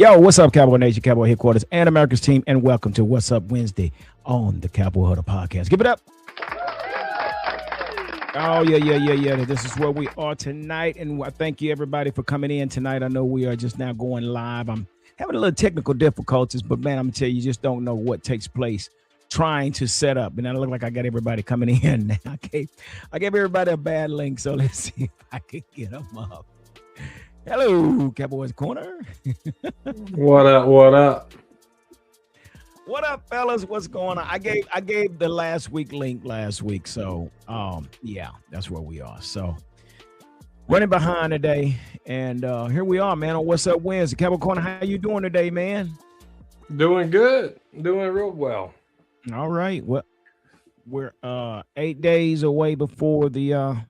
Yo, what's up, Cowboy Nation, Cowboy Headquarters, and America's team, and welcome to What's Up Wednesday on the Cowboy Huddle Podcast. Give it up. Oh, yeah. This is where we are tonight, and I thank you, everybody, for coming in tonight. I know we are just now going live. I'm having a little technical difficulties, but, man, I'm going to tell you, you just don't know what takes place trying to set up. And I look like I got everybody coming in now. I gave everybody a bad link, so let's see if I can get them up. Hello, Cowboys Corner. What up? What up? What up, fellas? What's going on? I gave the last week link last week, so yeah, that's where we are. So running behind today, and here we are, man. On What's Up Wednesday, Cowboy Corner. How you doing today, man? Doing good. Doing real well. All right. Well, we're 8 days away before the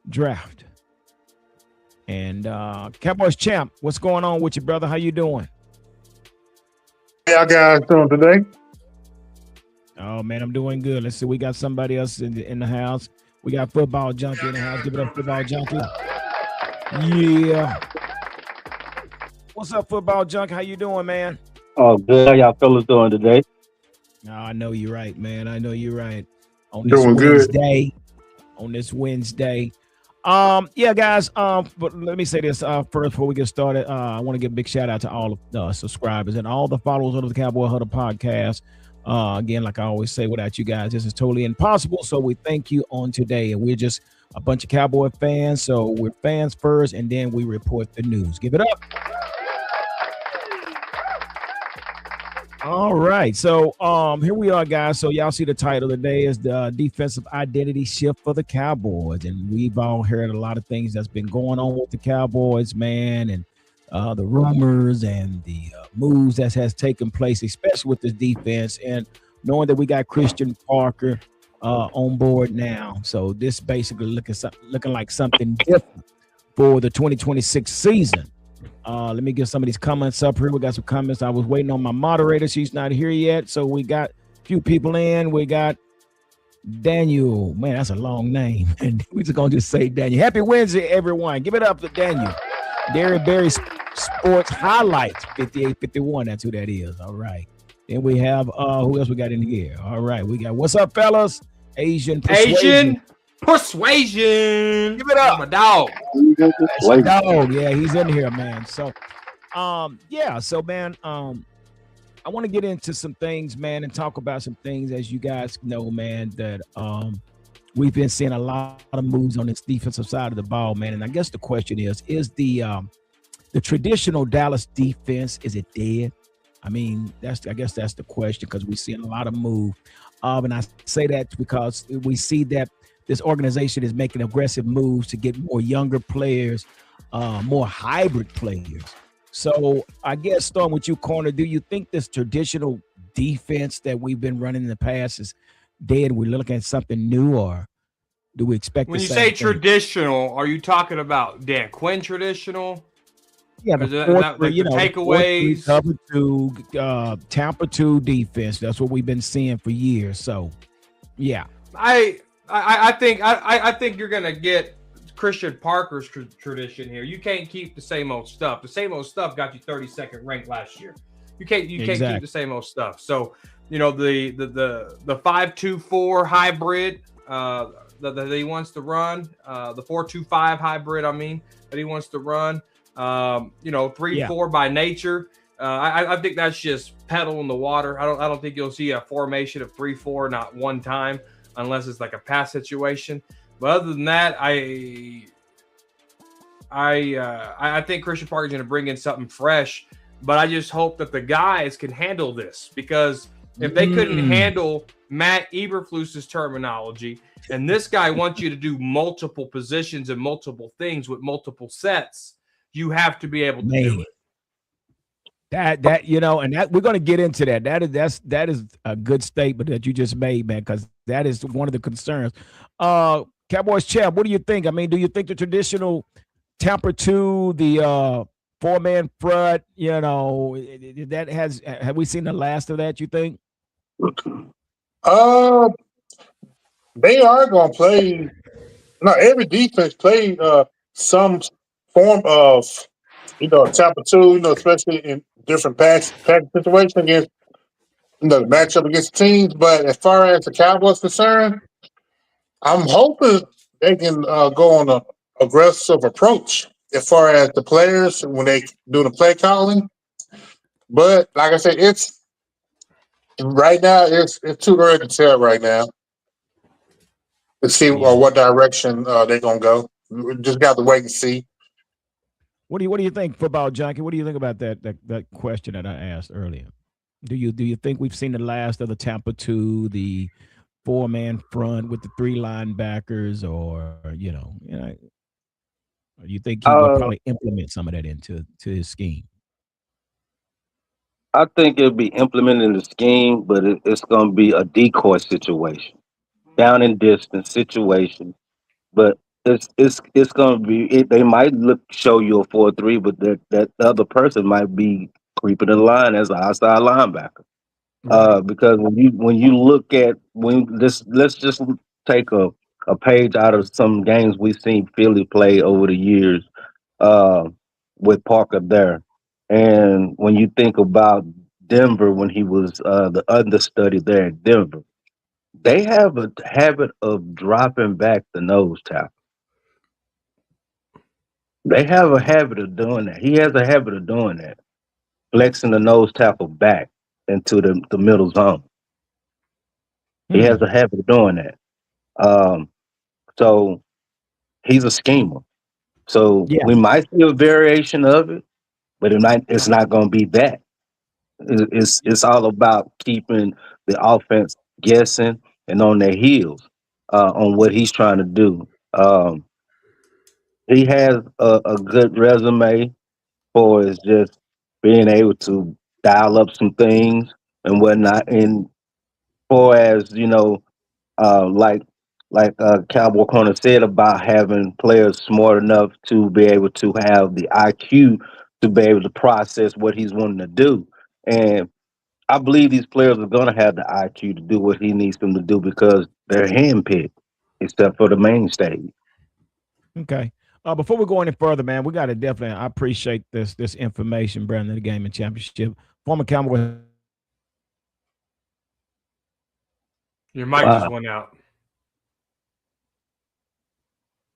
draft. And Cowboys champ, what's going on with you, brother? How you doing? How y'all guys doing today? Oh man, I'm doing good. Let's see, we got somebody else in the house. We got football junkie in the house. Give it up, football junkie. Yeah. What's up, football junkie? How you doing, man? Oh, good. How y'all fellas doing today? Oh, I know you're right, man. I know you're right. On this doing Wednesday. Good. On this Wednesday. Yeah, guys. But let me say this first before we get started. I want to give a big shout out to all of the subscribers and all the followers of the Cowboy Huddle podcast. Again, like I always say, without you guys, this is totally impossible. So we thank you on today, and we're just a bunch of Cowboy fans. So we're fans first, and then we report the news. Give it up. All right, so here we are, guys. So y'all see the title today is the defensive identity shift for the Cowboys, and we've all heard a lot of things that's been going on with the Cowboys, man, and the rumors and the moves that has taken place, especially with this defense, and knowing that we got Christian Parker on board now. So this basically looking like something different for the 2026 season. Let me get some of these comments up here. We got some comments. I was waiting on my moderator. She's not here yet. So we got a few people in. We got Daniel. Man, that's a long name. And we're just going to just say Daniel. Happy Wednesday, everyone. Give it up to Daniel. Derry Berry Sports Highlights 5851. That's who that is. All right. Then we have, who else we got in here? All right. We got, what's up, fellas? Asian Persuasion. Give it up. My dog. Dog. Yeah, he's in here, man. So, yeah. So, man, I want to get into some things, man, and talk about some things. As you guys know, man, that we've been seeing a lot of moves on this defensive side of the ball, man. And I guess the question is the traditional Dallas defense, is it dead? I mean, I guess that's the question, because we're seeing a lot of move. And I say that because we see that this organization is making aggressive moves to get more younger players, more hybrid players. So I guess starting with you, Corner, do you think this traditional defense that we've been running in the past is dead? We're looking at something new, or do we expect when you say traditional, are you talking about Dan Quinn traditional? Yeah, the takeaways, cover two, Tampa 2 defense. That's what we've been seeing for years. So, yeah, I think you're gonna get Christian Parker's tradition here. You can't keep the same old stuff. The same old stuff got you 32nd ranked last year. You can't keep the same old stuff. So the 5-2-4 hybrid that he wants to run, the 4-2-5 hybrid. I mean that he wants to run. 3-4 by nature. I think that's just pedal in the water. I don't think you'll see a formation of 3-4 not one time, unless it's like a pass situation. But other than that, I think Christian Parker is going to bring in something fresh. But I just hope that the guys can handle this, because if they couldn't handle Matt Eberflus's terminology, and this guy wants you to do multiple positions and multiple things with multiple sets, you have to be able to do it. That and that we're going to get into that. That is a good statement that you just made, man, because that is one of the concerns. Cowboys champ, what do you think? I mean, do you think the traditional Tampa 2, the 4-man front, that have we seen the last of that, you think? They are going to play. Not every defense played some form of Tampa 2, especially in different patch situations against, the matchup against teams. But as far as the Cowboys concerned, I'm hoping they can go on a aggressive approach as far as the players when they do the play calling. But like I said, it's right now. It's too early to tell right now to see what direction they're gonna go. We just got to wait and see. What do you think, football junkie? What do you think about that question that I asked earlier? Do you think we've seen the last of the Tampa 2, the 4-man front with the 3 linebackers, or you think he will Uh, probably implement some of that into his scheme? I think it'll be implemented in the scheme, but it's going to be a decoy situation, down and distance situation. But it's going to be. They might show you a 4-3, but that other person might be creeping in line as a outside linebacker. Right. Because when you look at let's just take a page out of some games we've seen Philly play over the years, uh, with Parker there, and when you think about Denver when he was the understudy there at Denver, they have a habit of dropping back the nose tackle. They have a habit of doing that. He has a habit of doing that, flexing the nose tackle back into the middle zone. He has a habit of doing that. Um, so he's a schemer. So Yeah. we might see a variation of it, but it's not going to be that. It's all about keeping the offense guessing and on their heels on what he's trying to do. He has a good resume for is just being able to dial up some things and whatnot. And for as like Cowboy Corner said about having players smart enough to be able to have the IQ to be able to process what he's wanting to do. And I believe these players are going to have the IQ to do what he needs them to do because they're handpicked, except for the main stage. Okay. Before we go any further, man, we got to definitely. I appreciate this information, Brandon. The game and championship, former Cowboy. Your mic just Wow. went out.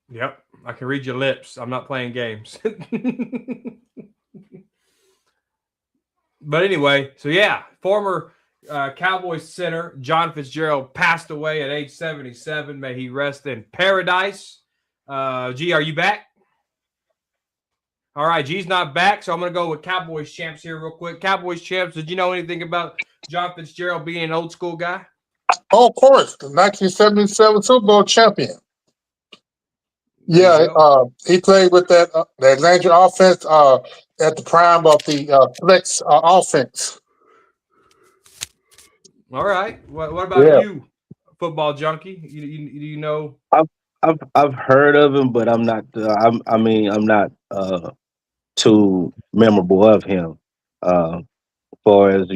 Yep, I can read your lips. I'm not playing games. But anyway, so yeah, former Cowboys center John Fitzgerald passed away at age 77. May he rest in paradise. G, are you back? All right, G's not back, so I'm going to go with Cowboys champs here real quick. Cowboys champs, did you know anything about John Fitzgerald being an old school guy? Oh, of course, the 1977 Super Bowl champion. There you go. He played with the Atlanta offense at the prime of the flex offense. All right. What about Yeah, you, football junkie? You know? I've heard of him, but I'm not. I'm not too memorable of him. As far as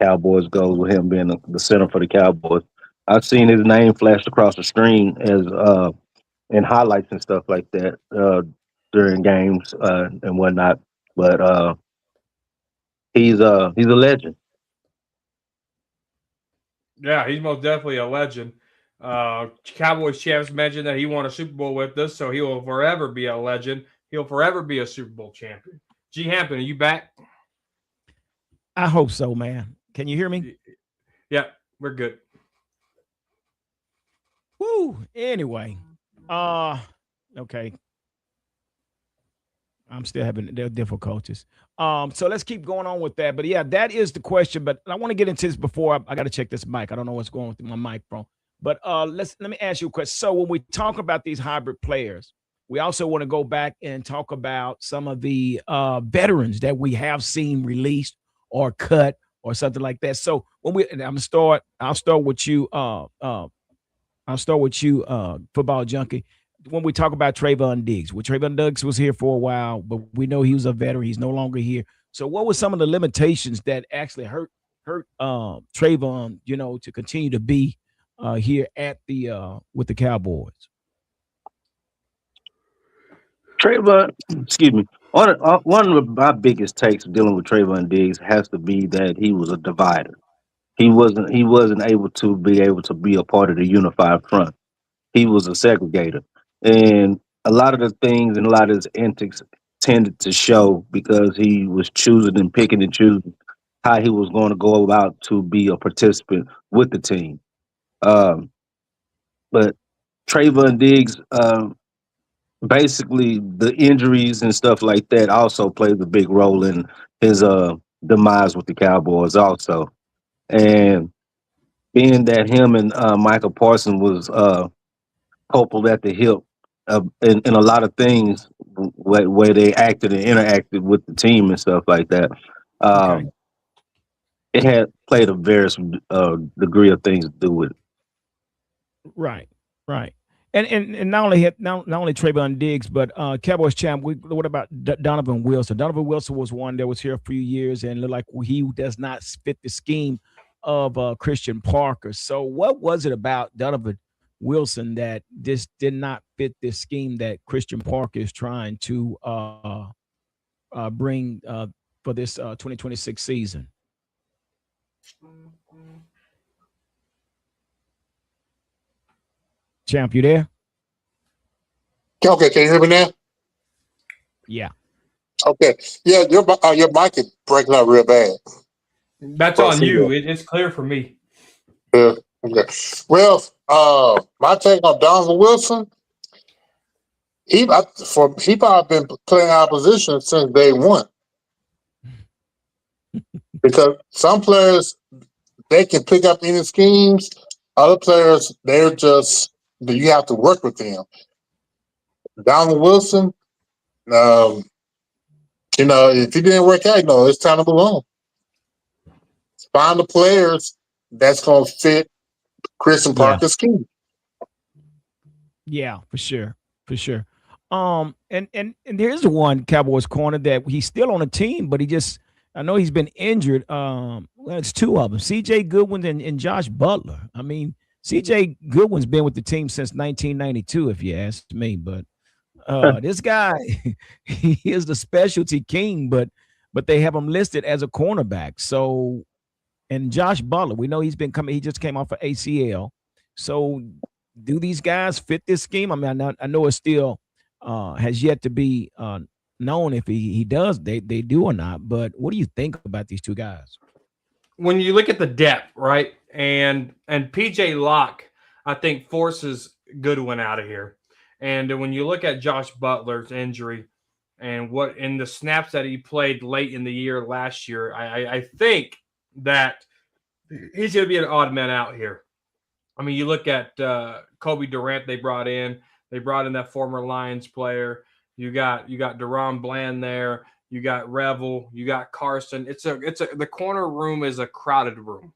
Cowboys goes, with him being the center for the Cowboys, I've seen his name flashed across the screen as in highlights and stuff like that during games and whatnot. But he's a legend. Yeah, he's most definitely a legend. Cowboys champs mentioned that he won a Super Bowl with us, so he will forever be a legend. He'll forever be a Super Bowl champion. G. Hampton, are you back? I hope so, man. Can you hear me? Yeah, we're good. Woo. Anyway, okay. I'm still having their difficulties. So let's keep going on with that. But yeah, that is the question. But I want to get into this before I got to check this mic. I don't know what's going through my microphone. But let me ask you a question. So when we talk about these hybrid players, we also want to go back and talk about some of the veterans that we have seen released or cut or something like that. So I'll start with you. I'll start with you, football junkie. When we talk about Trayvon Diggs, Trayvon Diggs was here for a while, but we know he was a veteran. He's no longer here. So, what were some of the limitations that actually hurt Trayvon, to continue to be here at the with the Cowboys? Trayvon, excuse me. One of my biggest takes dealing with Trayvon Diggs has to be that he was a divider. He wasn't able to be a part of the unified front. He was a segregator, and a lot of the things and a lot of his antics tended to show because he was choosing and picking and choosing how he was going to go about to be a participant with the team. Um, but Trayvon Diggs, basically the injuries and stuff like that also played a big role in his demise with the Cowboys also. And being that him and Michael Parsons was coupled at the hip in a lot of things where they acted and interacted with the team and stuff like that. Okay. Um, it had played a various degree of things to do with it. Right. Right. And not only Trayvon Diggs, but Cowboys champ. What about Donovan Wilson? Donovan Wilson was one that was here a few years and looked like he does not fit the scheme of Christian Parker. So what was it about Donovan Wilson that this did not fit this scheme that Christian Parker is trying to bring for this 2026 season? Champ, you there? Okay, can you hear me now? Yeah. Okay. Yeah, your mic is breaking up real bad. That's on you. It's clear for me. Yeah. Okay. Well, my take on Donovan Wilson, he probably been playing our position since day one. Because some players they can pick up any schemes. Other players, you have to work with them. Donovan Wilson, um, if he didn't work out, it's time to move on. Find the players that's going to fit Christian Parker's scheme. Yeah, for sure. For sure. And there's the one Cowboys corner that he's still on the team, but I know he's been injured. Well, it's two of them, CJ Goodwin and Josh Butler. I mean, CJ Goodwin's been with the team since 1992, if you ask me. But this guy, he is the specialty king, but they have him listed as a cornerback. So, and Josh Butler, we know he just came off of ACL. So do these guys fit this scheme? I mean, I know it still has yet to be known if he does, they do or not. But what do you think about these two guys? When you look at the depth, right, and PJ Locke, I think forces Goodwin out of here. And when you look at Josh Butler's injury and what in the snaps that he played late in the year last year, I think that he's going to be an odd man out here. I mean, you look at Kobe Durant they brought in that former Lions player. You got Deron Bland there. You got Revel. You got Carson. The corner room is a crowded room,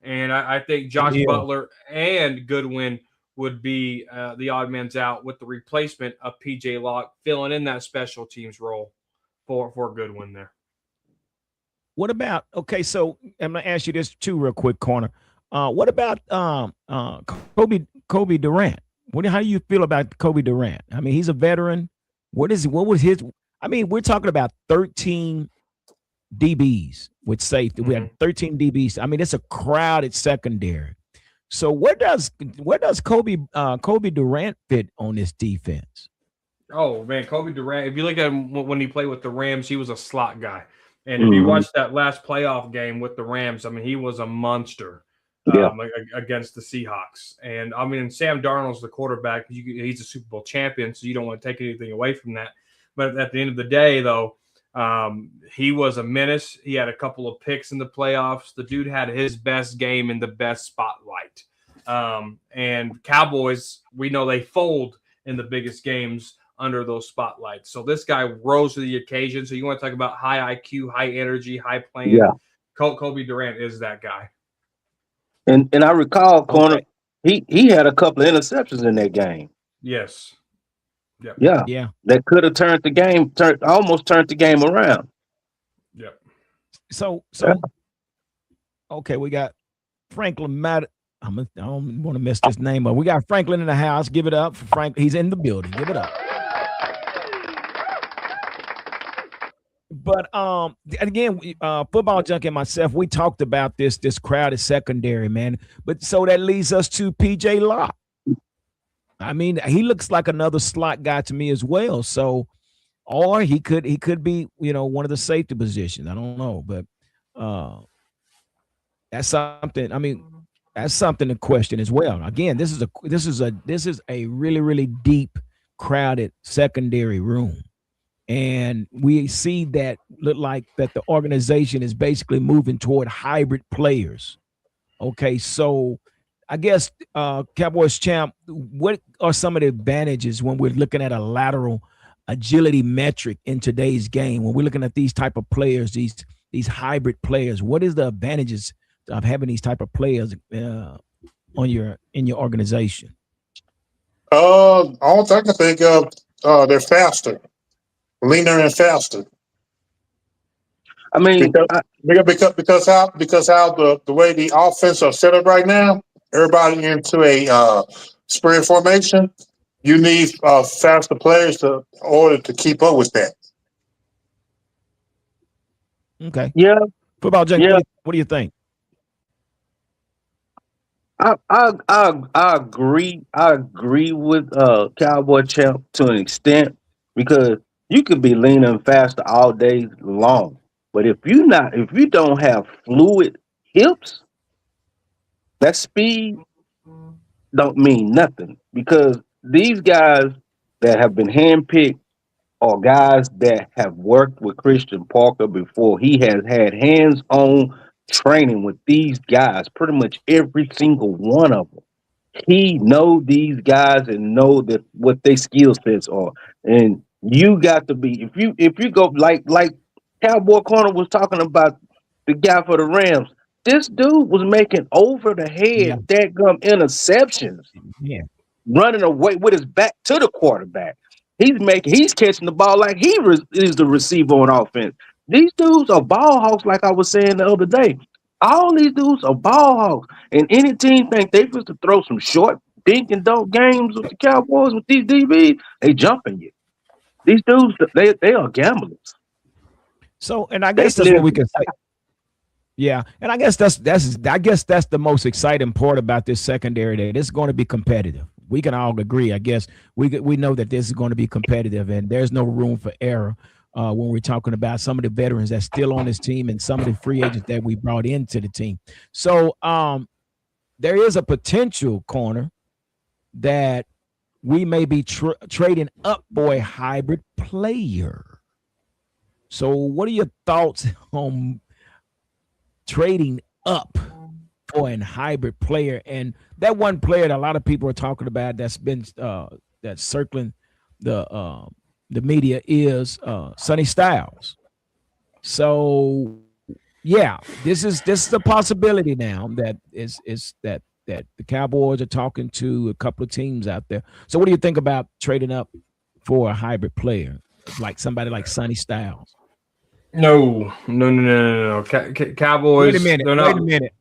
and I think Josh Butler and Goodwin would be the odd man's out with the replacement of PJ Locke filling in that special teams role for Goodwin there. What about so I'm gonna ask you this too, real quick, corner. What about Kobe Durant? How do you feel about Kobe Durant? I mean, he's a veteran. What was his? I mean, we're talking about 13 DBs with safety. We have 13 DBs. I mean, it's a crowded secondary. So where does Kobe Durant fit on this defense? Oh man, Kobe Durant. If you look at him when he played with the Rams, he was a slot guy. And if you watch that last playoff game with the Rams, I mean, he was a monster against the Seahawks. And I mean, Sam Darnold's the quarterback. He's a Super Bowl champion, so you don't want to take anything away from that. But at the end of the day, though, he was a menace. He had a couple of picks in the playoffs. The dude had his best game in the best spotlight. And Cowboys, we know they fold in the biggest games under those spotlights. So this guy rose to the occasion. So you want to talk about high IQ, high energy, high plan. Yeah. Kobe Durant is that guy. And I recall, corner, he had a couple of interceptions in that game. Yes. Yep. Yeah. That could have almost turned the game around. Yep. So okay, we got Franklin Matt. I don't want to mess this name up. We got Franklin in the house. Give it up for Frank. He's in the building. Give it up. But again, football junkie and myself, we talked about this crowded secondary, man. But so that leads us to PJ Locke. I mean, he looks like another slot guy to me as well. So, or he could be, one of the safety positions. I don't know, but that's something. I mean, that's something to question as well. Again, this is a really, really deep, crowded secondary room. And we see that look like that the organization is basically moving toward hybrid players. Okay, so I guess Cowboys champ, what are some of the advantages when we're looking at a lateral agility metric in today's game? When we're looking at these type of players, these hybrid players, what is the advantages of having these type of players in your organization? All I can think of, they're faster, leaner and faster. I mean, Because how the way the offense are set up right now, everybody into a spread formation. You need faster players in order to keep up with that. Okay. yeah, Football Jake, yeah. what do you think? I agree. I agree with Cowboy Champ to an extent because you could be leaning faster all day long, but if you don't have fluid hips, that speed don't mean nothing because these guys that have been handpicked are guys that have worked with Christian Parker before. He has had hands-on training with these guys, pretty much every single one of them. He know these guys and know that what their skill sets are. And you got to be if you go like Cowboy Corner was talking about the guy for the Rams. This dude was making over the Yeah. head dadgum interceptions, Yeah. running away with his back to the quarterback. He's catching the ball like is the receiver on offense. These dudes are ball hawks, like I was saying the other day. All these dudes are ball hawks, and any team think they supposed to throw some short dink and dunk games with the Cowboys with these DBs. They jumping you. These dudes, they are gamblers. So, and I They guess that's what live. we can say. Yeah, and I guess that's the most exciting part about this secondary. That it's going to be competitive. We can all agree. I guess we know that this is going to be competitive, and there's no room for error when we're talking about some of the veterans that's still on this team and some of the free agents that we brought into the team. So, there is a potential corner that we may be trading up for a hybrid player. So, what are your thoughts on trading up for an hybrid player? And that one player that a lot of people are talking about that's been that's circling the media is Sonny Styles. So yeah, this is a possibility now that is that the Cowboys are talking to a couple of teams out there. So what do you think about trading up for a hybrid player like somebody like Sonny Styles? No. Cowboys. Wait a minute. They're not. Wait a minute.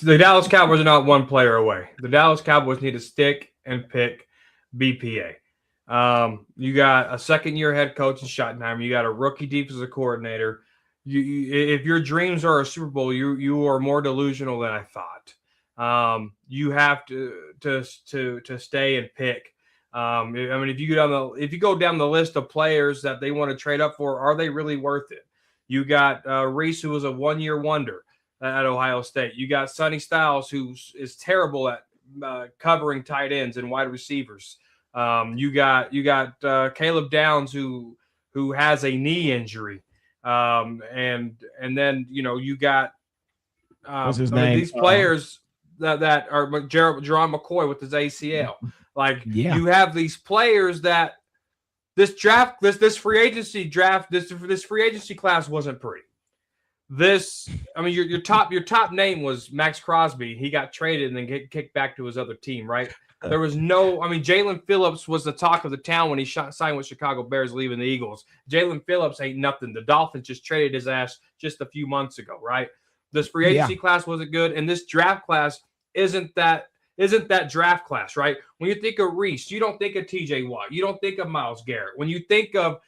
The Dallas Cowboys are not one player away. The Dallas Cowboys need to stick and pick BPA. You got a second-year head coach in Schottenheimer. You got a rookie defensive coordinator. If your dreams are a Super Bowl, you are more delusional than I thought. You have to stay and pick. I mean, if you go down the list of players that they want to trade up for, are they really worth it? You got Reese, who was a one-year wonder at Ohio State. You got Sonny Styles, who is terrible at covering tight ends and wide receivers. You got Caleb Downs, who has a knee injury, and then you got What's his name? These players that are Jerron McCoy with his ACL. Like you have these players that this free agency class wasn't pretty. Your top name was Max Crosby. He got traded and then get kicked back to his other team, right? There was Jalen Phillips was the talk of the town when he signed with Chicago Bears, leaving the Eagles. Jalen Phillips ain't nothing. The Dolphins just traded his ass just a few months ago, right? This free agency class wasn't good, and this draft class isn't that draft class, right? When you think of Reese, you don't think of TJ Watt. You don't think of Myles Garrett. When you think of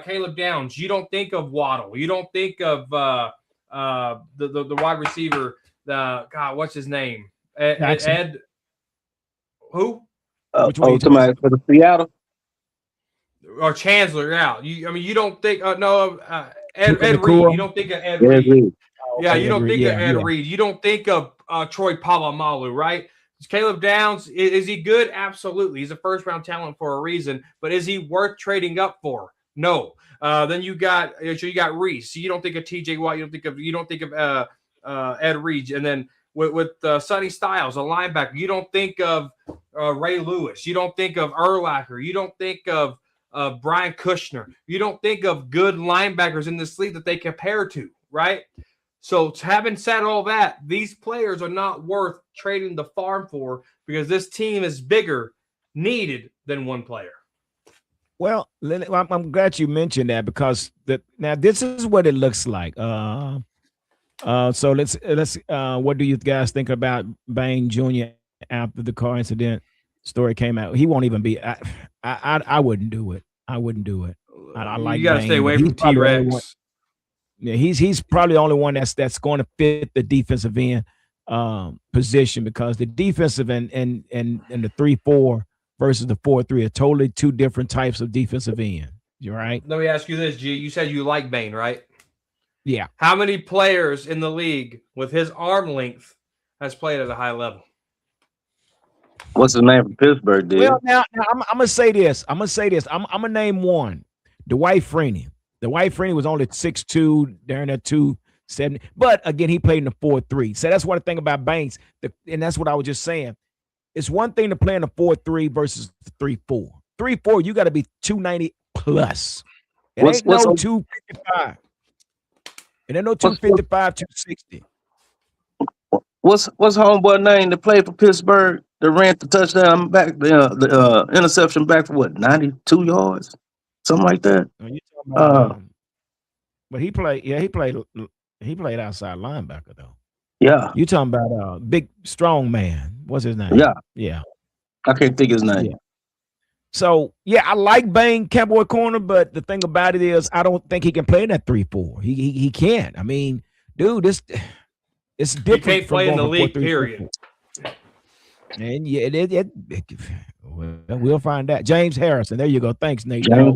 Caleb Downs, you don't think of Waddle. You don't think of the wide receiver. God, what's his name? Ed who? Which one are you talking Somebody for the Seattle Or Chancellor? Yeah. You don't think Ed Reed. Nakua? You don't think of Ed Ed Reed. Reed. Yeah, you don't think of Yeah, Ed Reed. You don't think of Troy Polamalu, right? Caleb Downs, is he good? Absolutely. He's a first-round talent for a reason, but is he worth trading up for? No. Then you got Reese. You don't think of TJ Watt. You don't think of Ed Reed. And then with Sonny Styles, a linebacker, you don't think of Ray Lewis. You don't think of Urlacher. You don't think of Brian Kushner. You don't think of good linebackers in this league that they compare to, right? So having said all that, these players are not worth trading the farm for because this team is bigger, needed than one player. Well, I'm glad you mentioned that because now this is what it looks like. So let's what do you guys think about Bain Jr. after the car incident story came out? He won't even be. I wouldn't do it. I wouldn't do it. I like you got to stay away from T-Rex. Yeah, he's probably the only one that's going to fit the defensive end position because the defensive and the 3-4 versus the 4-3 are totally two different types of defensive end. You're right. Let me ask you this, G. You said you like Bain, right? Yeah. How many players in the league with his arm length has played at a high level? What's his name from Pittsburgh, dude? Well, now I'm gonna say this. I'm gonna name one. Dwight Freeney. Dwight Freeney was only 6'2", during that 270. But again, he played in the 4-3. So that's one thing about Banks, and that's what I was just saying. It's one thing to play in the 4-3 versus the 3-4. 3-4, you got to be 290 plus. It ain't no 255. It ain't no 255, 260. What's homeboy name that played for Pittsburgh that ran the touchdown back, the interception back for what, 92 yards? Something like that. You talking about, but he played outside linebacker though. Yeah. You talking about big strong man. What's his name? Yeah. I can't think his name. Yeah. So yeah, I like Bain Cowboy corner, but the thing about it is I don't think he can play in that 3-4. He can't. I mean, dude, it's different. He can't play in the league, period. And yeah, we'll find out. James Harrison. There you go. Thanks, Nate. James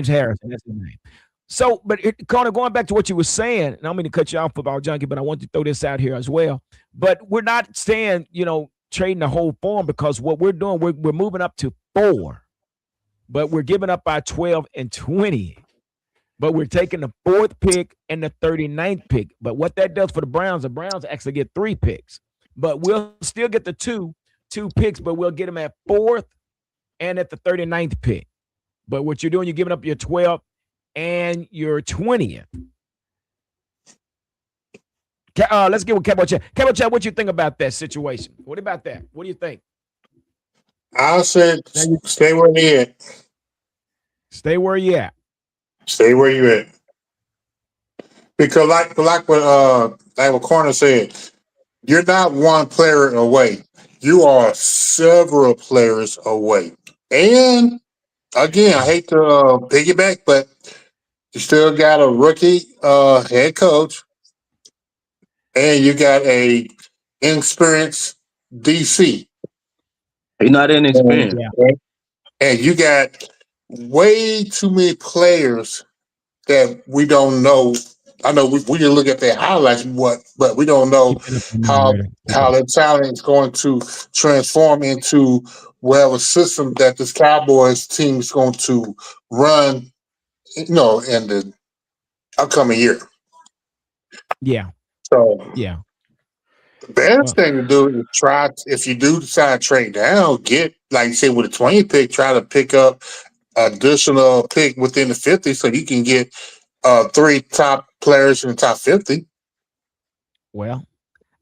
Harrison. That's his name. So, but Connor, going back to what you were saying, and I don't mean to cut you off, Football Junkie, but I want to throw this out here as well. But we're not saying, trading the whole form because what we're doing, we're moving up to 4, but we're giving up our 12 and 20. But we're taking the 4th pick and the 39th pick. But what that does for the Browns actually get 3 picks. But we'll still get the two picks, but we'll get them at 4th and at the 39th pick. But what you're doing, you're giving up your 12th and your 20th. Let's get with Cowboy Chat. Cowboy Chat, what you think about that situation? What about that? What do you think? I said stay where you at. Stay where you at. Stay where you at. Because like what Corner said, you're not one player away. You are several players away. And again, I hate to piggyback, but you still got a rookie head coach, and you got a inexperienced DC. He's not inexperienced. And you got way too many players that we don't know. I know we can look at their highlights, but we don't know how their talent is going to transform into whatever system that this Cowboys team is going to run, in the upcoming year. Yeah. So yeah. The best thing to do is try, if you do decide to trade down, get, like you said, with a 20 pick, try to pick up additional pick within the 50 so you can get 3 top players in the top 50. Well,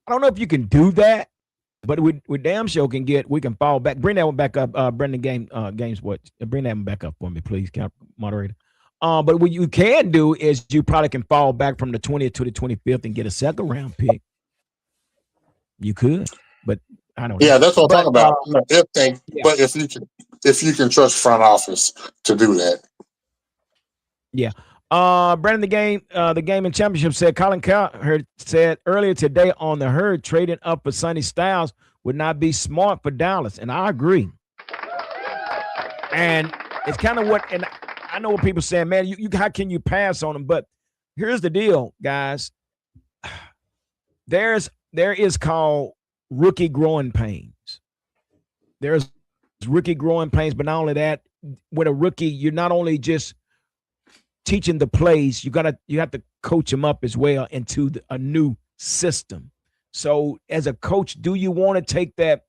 I don't know if you can do that, but we damn sure we can fall back. Bring that one back up, Brendan Games. What? Bring that one back up for me, please, moderator. But what you can do is you probably can fall back from the 20th to the 25th and get a second round pick. You could, but I don't know. Yeah, that's what I'm talking about. But if you can trust front office to do that. Yeah. Brandon, the game and championship said Colin Cowherd said earlier today on the herd trading up for Sonny Styles would not be smart for Dallas, and I agree. And it's kind of what, and I know what people saying, man, you how can you pass on him? But here's the deal, guys. There is called rookie growing pains. There's rookie growing pains, but not only that, with a rookie, you're not only just teaching the plays, you have to coach them up as well into a new system. So as a coach, do you want to take that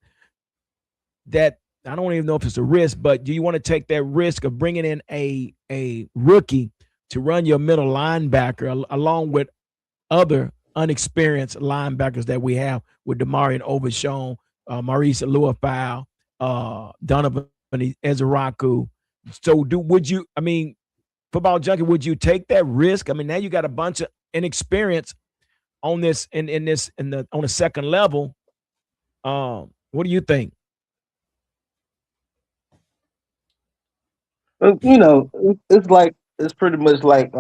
I don't even know if it's a risk, but do you want to take that risk of bringing in a rookie to run your middle linebacker along with other unexperienced linebackers that we have with Demarion Overshown, Maurice Luafau, Donovan Ezeraku? So Football Junkie, would you take that risk? I mean, now you got a bunch of inexperience on this on the second level. What do you think? It's pretty much like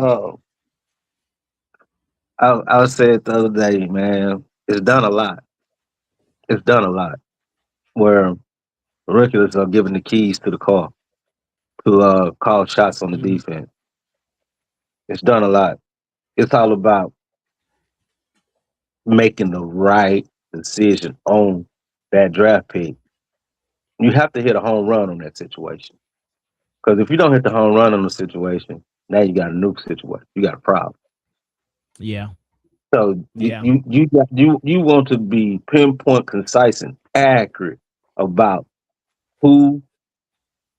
I said the other day, man. It's done a lot. It's done a lot where rookies are given the keys to the car to call shots on the Mm-hmm. defense. It's done a lot. It's all about making the right decision on that draft pick. You have to hit a home run on that situation. Because if you don't hit the home run on the situation, now you got a new situation. You got a problem. Yeah. So Yeah. you want to be pinpoint, concise, and accurate about who,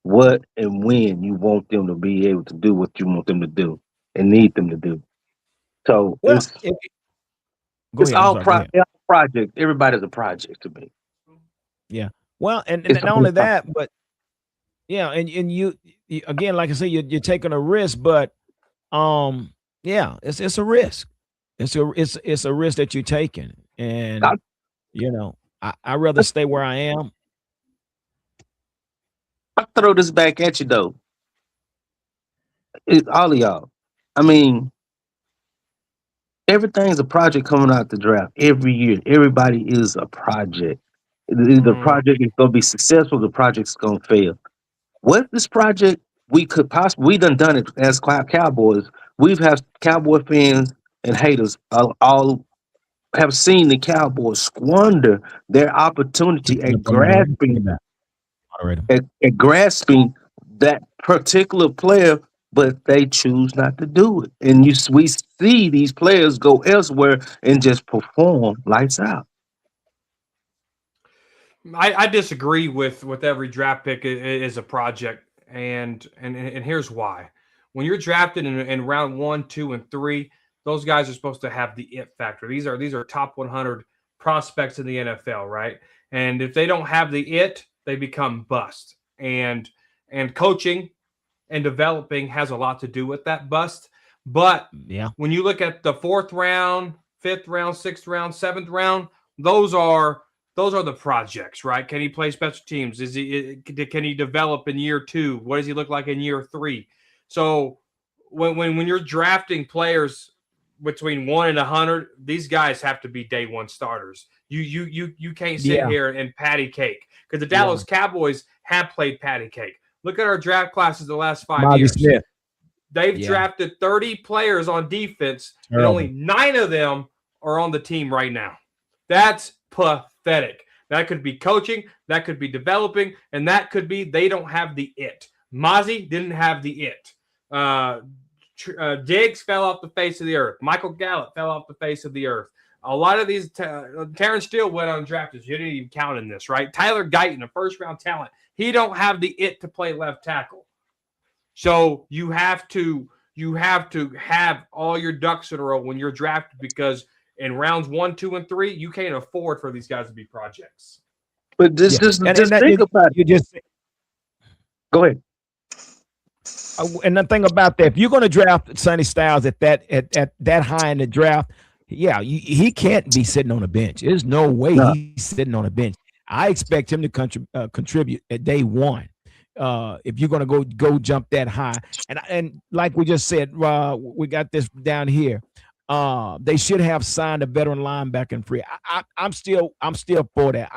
what, and when you want them to be able to do what you want them to do and need them to do. So Well, go it's ahead. I'm sorry. Go ahead. project. Everybody's a project to me. Yeah. Well, and It's not only that, but yeah, and you again, like I said, you're taking a risk, but yeah, it's a risk. It's a risk that you're taking, and I rather stay where I am. I throw this back at you though. It's all of y'all. I mean, everything's a project coming out the draft every year. Everybody is a project. The project is going to be successful. The project's going to fail. What this project we could possibly we done it as Cowboys. We've had Cowboy fans and haters all have seen the Cowboys squander their opportunity at grasping that particular player, but they choose not to do it. And we see these players go elsewhere and just perform lights out. I disagree with every draft pick is a project, and here's why. When you're drafted in round 1, 2, and 3, those guys are supposed to have the it factor. These are top 100 prospects in the NFL, right? And if they don't have the it, they become bust. And coaching and developing has a lot to do with that bust. But when you look at the 4th round, 5th round, 6th round, 7th round, those are the projects, right? Can he play special teams? Can he develop in year 2? What does he look like in year 3? So when you're drafting players between 1 and 100, these guys have to be day one starters. You can't sit here and patty cake, because the Dallas Cowboys have played patty cake. Look at our draft classes the last 5 years. Smith. They've drafted 30 players on defense, and only 9 of them are on the team right now. That's pathetic. That could be coaching, that could be developing, and that could be they don't have the it. Mozzie didn't have the it. Diggs fell off the face of the earth. Michael Gallup fell off the face of the earth. A lot of these, Terrence Steele went undrafted. You didn't even count in this, right? Tyler Guyton, a first-round talent. He don't have the it to play left tackle. So you have to have all your ducks in a row when you're drafted, because in rounds 1, 2, and 3, you can't afford for these guys to be projects. But just think about it. Go ahead. And the thing about that, if you're going to draft Sonny Styles at that high in the draft, he can't be sitting on a bench. There's no way he's sitting on a bench. I expect him to contribute at day one. if you're going to go jump that high. And like we just said, we got this down here. They should have signed a veteran linebacker free. I'm still for that.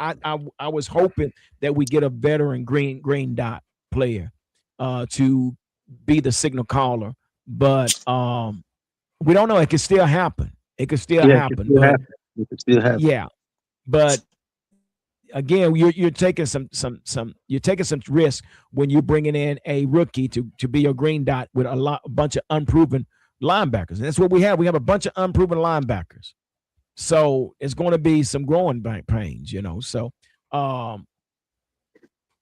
I was hoping that we get a veteran green dot player to be the signal caller, but we don't know. It could still happen. It could still Yeah, it can happen, still but happen. It can still happen. yeah, but again, you're taking some risk when you're bringing in a rookie to be a green dot with a bunch of unproven linebackers. And that's what we have. We have a bunch of unproven linebackers. So it's going to be some growing pains, So,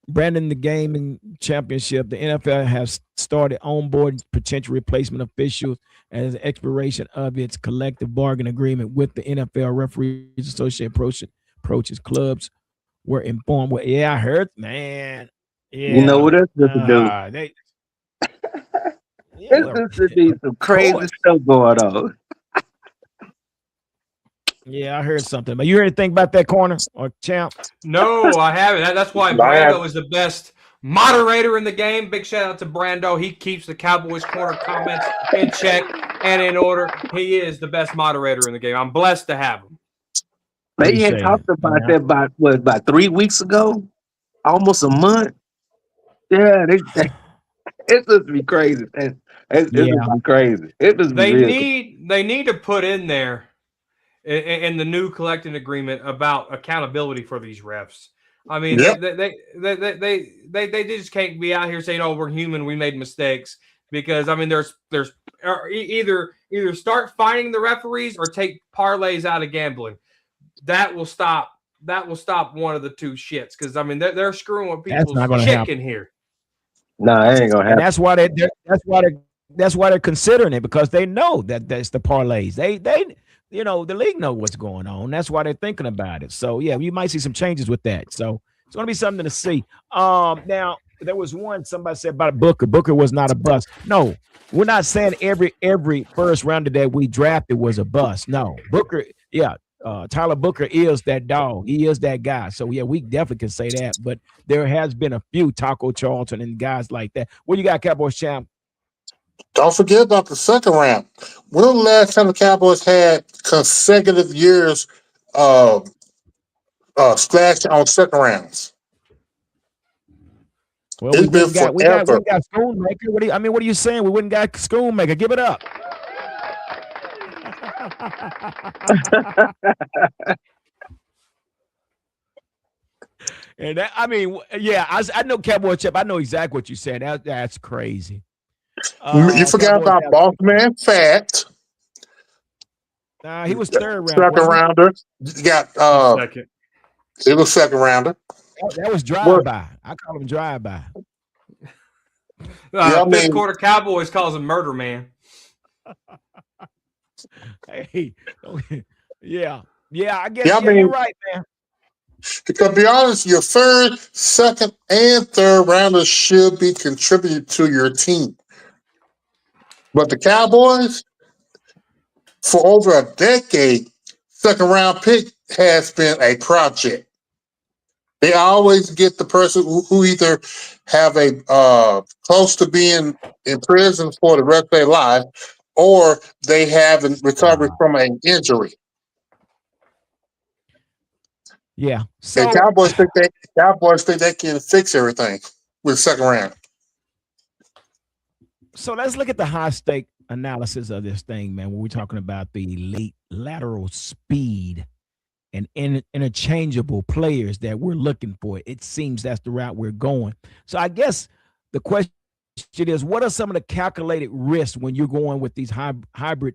Brandon, the gaming championship, the NFL has started onboard potential replacement officials as an expiration of its collective bargain agreement with the NFL Referees Association approaches clubs were informed. Well, yeah, I heard, man. You know Yeah, what else to do? they yeah, It's well, just to be some of crazy course. stuff going on. Yeah, I heard something. But you heard anything about that corner or champ? No, I haven't. That's why I have Brando is the best moderator in the game. Big shout out to Brando. He keeps the Cowboys corner comments in check and in order. He is the best moderator in the game. I'm blessed to have him. They had Appreciate it. talked about Yeah. that about 3 weeks ago, almost a month. Yeah, it just be crazy. It just Yeah. be crazy. It just be real. They need to put in there in the new collective agreement about accountability for these refs. I mean, yep. they just can't be out here saying, "Oh, we're human, we made mistakes." Because I mean, there's either start fining the referees or take parlays out of gambling. That will stop one of the two shits. Because I mean, they're screwing with That's not people's going to happen. chicken here. Nah, it ain't gonna And happen. that's why they're considering it, because they know that that's the parlays. They the league know what's going on. That's why they're thinking about it. So yeah, you might see some changes with that. So it's going to be something to see. Now there was somebody said about Booker. Booker was not a bust. No, we're not saying every first rounder that we drafted was a bust. No, Booker, yeah. Tyler Booker is that dog. He is that guy. So yeah, we definitely can say that. But there has been a few Taco Charlton and guys like that. What you got, Cowboys champ? Don't forget about the second round. When was the last time the Cowboys had consecutive years splash on second rounds? Well, we It's went been and got we got forever. Schoonmaker. What are you saying? We went and got Schoonmaker. Give it up. And that, I mean, yeah, I know Cowboy Chip. I know exactly what you said. That's crazy. You forgot Cowboys about have, Boss Man Fat, he was third round, second wasn't he? rounder. You got Second. it was second rounder. That was Well, drive by. I call him drive by. yeah, I Fifth mean, quarter Cowboys calls him Murder Man. Hey, yeah, I guess. yeah, I Yeah, you're mean, right, man. to be honest, your third, second, and third rounders should be contributed to your team. But the Cowboys, for over a decade, second round pick has been a project. They always get the person who either have a close to being in prison for the rest of their life, or they haven't recovered from an injury. Yeah. And So Cowboys think they can fix everything with second round. So let's look at the high stake analysis of this thing, man. When we're talking about the elite lateral speed and interchangeable players that we're looking for, it seems that's the route we're going. So I guess the question is, what are some of the calculated risks when you're going with these hybrid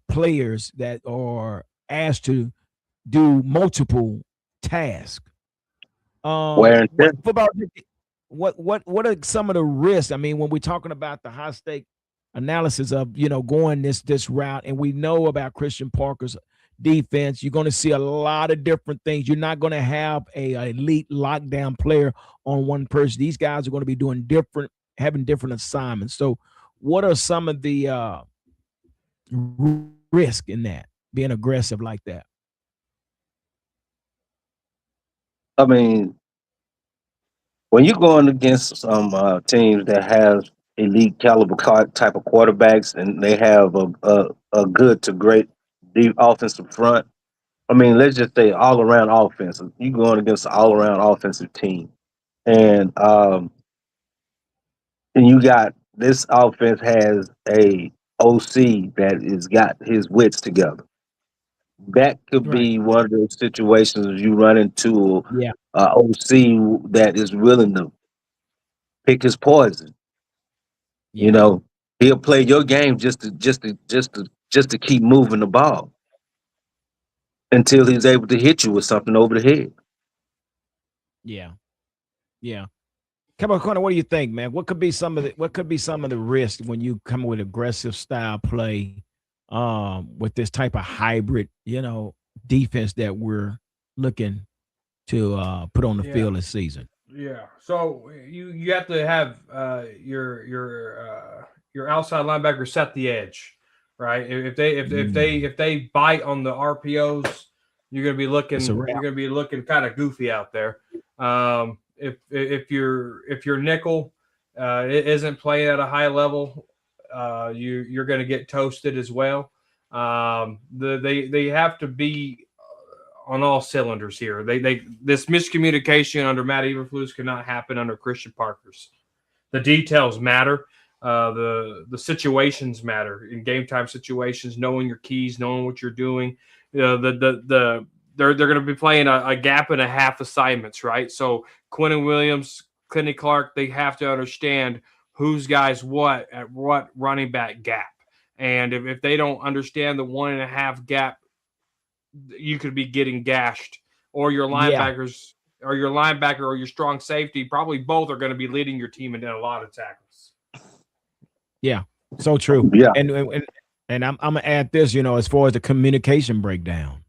players that are asked to do multiple tasks? Wear and tear. What football? What are some of the risks? I mean, when we're talking about the high stake analysis of going this route, and we know about Christian Parker's defense, you're going to see a lot of different things. You're not going to have a elite lockdown player on one person. These guys are going to be doing having different assignments. So, what are some of the risk in that being aggressive like that? I mean, when you're going against some teams that have elite caliber type of quarterbacks and they have a good to great deep offensive front. I mean, let's just say all around offensive. You going against an all around offensive team, and and you got this offense has a OC that has got his wits together. That could Right. be one of those situations you run into Yeah. a OC that is willing to pick his poison. You Yeah. know, he'll play your game just to keep moving the ball until he's able to hit you with something over the head. Yeah. Yeah. Come on, Corner. What do you think, man? What could be some of the risk when you come with aggressive style play, with this type of hybrid, defense that we're looking to put on the Yeah. field this season? Yeah. So you have to have your outside linebacker set the edge, right? If they bite on the RPOs, you're gonna be It's a looking wrap. you're gonna be looking kind of goofy out there. If your nickel it isn't playing at a high level, you're gonna get toasted as well. They have to be on all cylinders here. They this miscommunication under Matt Eberflus cannot happen under Christian Parker's. The details matter. The situations matter in game time situations. Knowing your keys, knowing what you're doing. They're going to be playing a gap and a half assignments, right? So Quentin Williams, Kenny Clark, they have to understand who's guys what at what running back gap. And if they don't understand the 1.5 gap, you could be getting gashed, or your Yeah. linebackers, or your linebacker, or your strong safety. Probably both are going to be leading your team in a lot of tackles. Yeah. So true. Yeah, And I'm gonna add this, as far as the communication breakdown.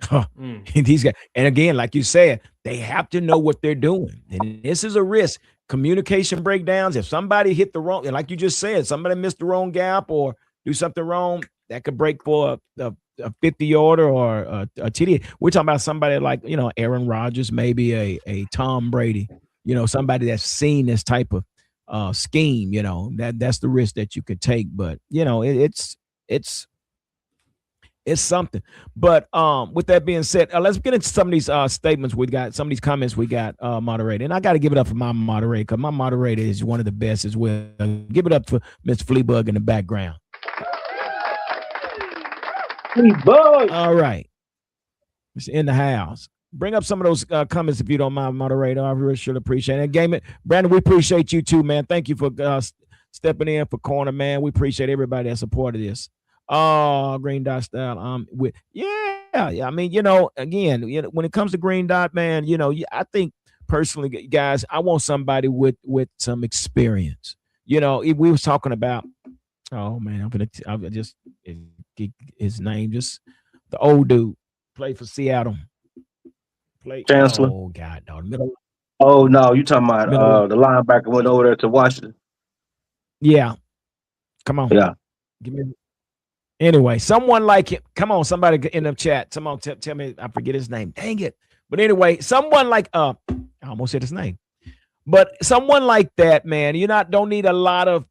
Mm. These guys, and again, like you said, they have to know what they're doing, and this is a risk. Communication breakdowns. If somebody hit the wrong, and like you just said, somebody missed the wrong gap or do something wrong, that could break for a 50-yarder or a TD. We're talking about somebody like Aaron Rodgers, maybe a Tom Brady. Somebody that's seen this type of scheme. That's the risk that you could take. But it's something. But with that being said, let's get into some of these statements we got, some of these comments we got moderated. And I got to give it up for my moderator, because my moderator is one of the best as well. Give it up for Mr. Fleabug in the background. Fleabug. All right. It's in the house. Bring up some of those comments if you don't mind, moderator. I really should appreciate it. And Brandon, we appreciate you too, man. Thank you for stepping in for corner, man. We appreciate everybody that supported this. Oh, green dot style. Yeah. I mean, again, when it comes to green dot, man, I think personally, guys, I want somebody with some experience. If we was talking about, oh man, I'm just his name, just the old dude, played for Seattle. Chancellor. Oh God, no, middle. Oh no, you talking about Middle. the linebacker went over there to Washington? Yeah, come on. Yeah. Give me. Anyway, someone like him. Come on, somebody in the chat. Someone tell me. I forget his name. Dang it. But anyway, someone like I almost said his name. But someone like that, man, don't need a lot of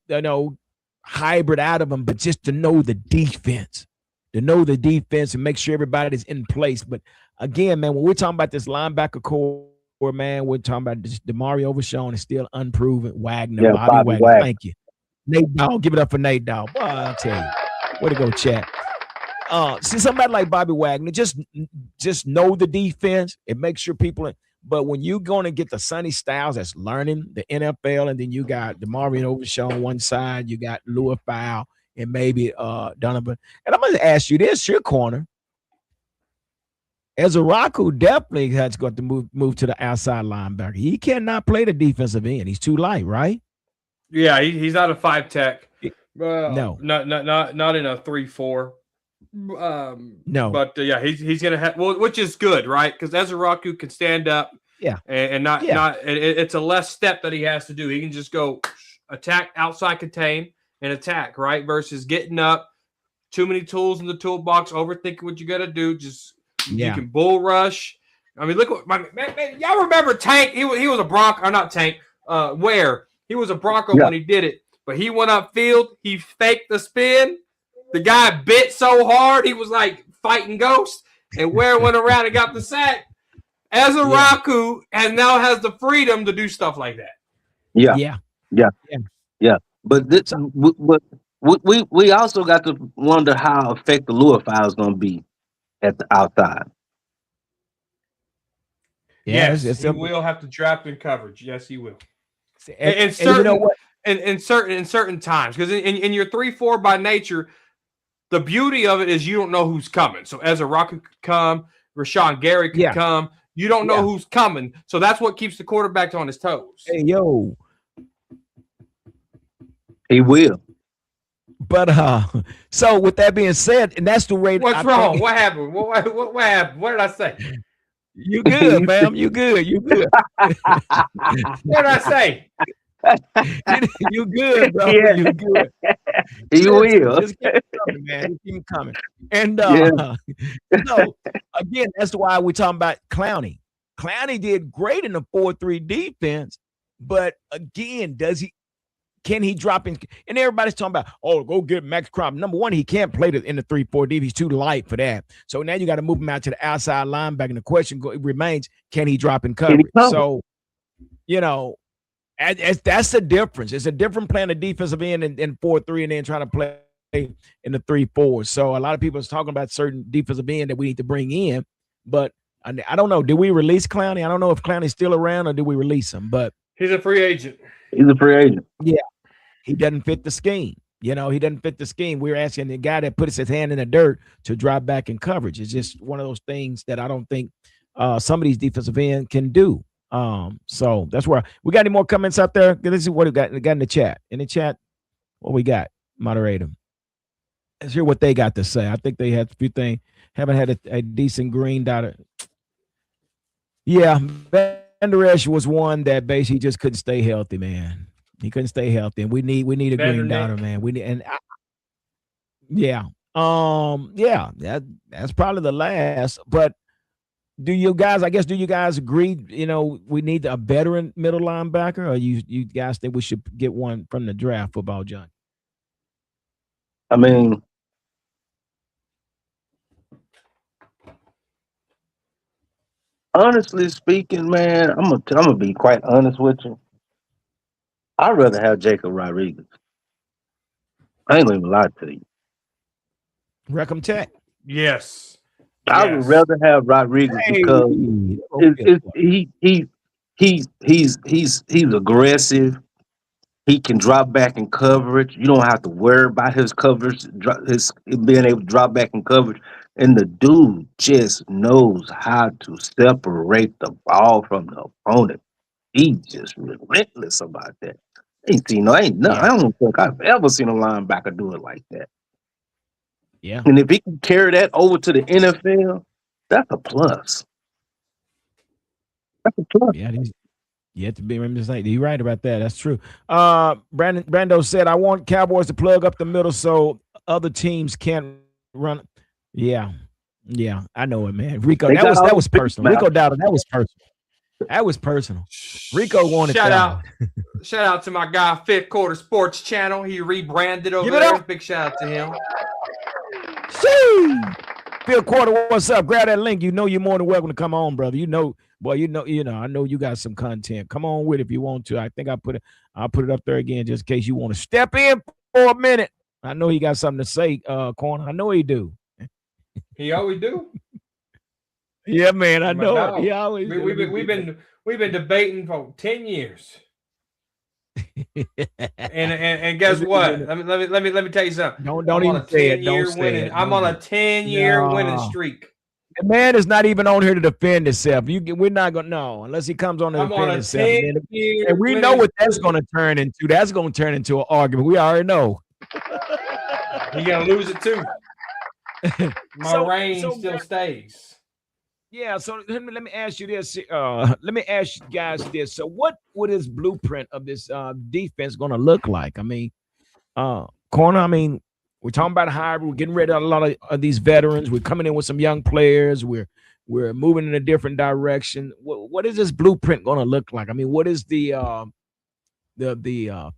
hybrid out of them, but just to know the defense, and make sure everybody's in place. But again, man, when we're talking about this linebacker core, man, we're talking about this DeMario Overshawn is still unproven. Wagner, Yeah, Bobby Wagner. Wagner. Thank you. Nate Dogg, give it up for Nate Dogg. Boy, I'll tell you. Way to go, chat. See somebody like Bobby Wagner, just know the defense. It makes sure people. But when you're going to get the Sonny Styles that's learning the NFL, and then you got DeMario Overshawn on one side, you got Louis Fowl and maybe Donovan. And I'm going to ask you this, your corner. Ezaraku definitely has got to move to the outside linebacker. He cannot play the defensive end. He's too light, right? Yeah, he's not a 5 tech. No, not in a 3-4. No, but yeah, he's gonna have, well, which is good, right? Because Ezaraku can stand up, yeah, and not it's a less step that he has to do. He can just go attack, outside contain, and attack, right? Versus getting up, too many tools in the toolbox, overthinking what you got to do. Just you can bull rush, I mean, look what man, y'all remember Tank? He was a Bronco, or not Tank. Where he was a Bronco Yeah. when he did it, but he went upfield. He faked the spin. The guy bit so hard he was like fighting ghosts, and Ware went around and got the sack. As a Raku, and now has the freedom to do stuff like that. Yeah. Yeah. Yeah. Yeah. Yeah. But we also got to wonder how effective Lure File is going to be at the outside. Yeah, Yes, he will have to draft in coverage. Yes, he will. And certain, you know what? in certain times, because in your 3-4 by nature, the beauty of it is you don't know who's coming. So Ezra Rocket could come, Rashawn Gary could come. You don't know who's coming, so that's what keeps the quarterback on his toes. Hey, yo. He will. But so with that being said, and that's the rate. What's wrong? What happened? What happened? What did I say? You good, ma'am? You good? You good? What did I say? You good, bro? Yeah. You good? He will. Just keep coming, man. Just keep coming. And so again, that's why we're talking about Clowney. Clowney did great in the 4-3 defense, but again, can he drop in? And everybody's talking about, oh, go get Max Crop. Number one, he can't play in the 3-4 deep. He's too light for that. So now you got to move him out to the outside linebacker. And the question remains, can he drop in coverage? So, that's the difference. It's a different playing the defensive end in 4-3 and then trying to play in the 3-4. So a lot of people are talking about certain defensive end that we need to bring in. But I don't know. Did we release Clowney? I don't know if Clowney's still around or did we release him? But he's a free agent. He's a free agent. Yeah. He doesn't fit the scheme. He doesn't fit the scheme. We're asking the guy that puts his hand in the dirt to drop back in coverage. It's just one of those things that I don't think some of these defensive end can do. So that's where we got any more comments out there? Let's see what we got in the chat. In the chat, what we got? Moderator. Let's hear what they got to say. I think they had a few things. Haven't had a decent green dot. Yeah, Vander Esch was one that basically just couldn't stay healthy, man. He couldn't stay healthy, and we need a green dot, man. We need that's probably the last. But do you guys agree? We need a veteran middle linebacker, or you guys think we should get one from the draft? Football John. I mean, honestly speaking, man, I'm gonna be quite honest with you. I'd rather have Jacob Rodriguez. I ain't gonna even lie to you. Reckham Tech. Yes. I would rather have Rodriguez because he's aggressive. He can drop back in coverage. You don't have to worry about his coverage, his being able to drop back in coverage. And the dude just knows how to separate the ball from the opponent. He's just relentless about that. I don't think I've ever seen a linebacker do it like that. Yeah. And if he can carry that over to the NFL, that's a plus. That's a plus. Yeah, you have to be you're right about that. That's true. Brando said, I want Cowboys to plug up the middle so other teams can't run. Yeah, I know it, man. Rico, that was personal. Rico doubted that was personal. That was personal. Rico wanted shout out to my guy, Fifth Quarter Sports Channel. He rebranded over there. Big shout out to him. Fifth Quarter, what's up? Grab that link. You're more than welcome to come on, brother. I know you got some content. Come on with it if you want to. I think I'll put it up there again just in case you want to step in for a minute. I know he got something to say, Corner. I know he do. He always do. Yeah, man, I know. He always. We've been debating for 10 years. and guess what? Let me tell you something. Don't even say it. Don't say it. I'm on a 10-year winning streak. The man is not even on here to defend himself. We're not gonna know unless he comes on to defend himself. And we know what that's gonna turn into. That's gonna turn into an argument. We already know. You're gonna lose it too. My reign still stays. Yeah, so let me ask you this. Let me ask you guys this. So what would his blueprint of this defense going to look like? I mean, Corner, we're talking about hybrid. We're getting rid of a lot of these veterans. We're coming in with some young players. We're We're moving in a different direction. What is this blueprint going to look like? I mean, what is the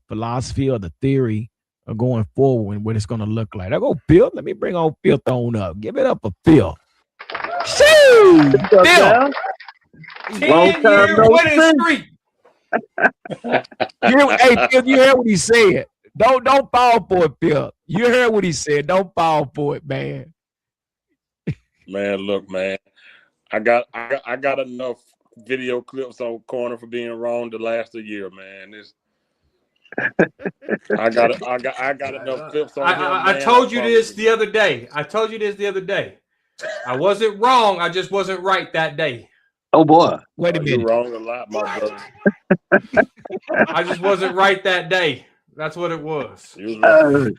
philosophy or the theory of going forward and what it's going to look like? I go, Phil. Let me bring on Phil on up. Give it up for Phil. Shoo! Phil. 10-year winning streak. Hey, Phil, you heard what he said. Don't fall for it, Phil. You heard what he said. Don't fall for it, man. Man, look, man. I got enough video clips on Corner for being wrong to last a year, man. I got enough clips on him. I told you this the other day. I wasn't wrong. I just wasn't right that day. Oh boy. Wait a minute. You're wrong a lot, my brother. I just wasn't right that day. That's what it was. You've been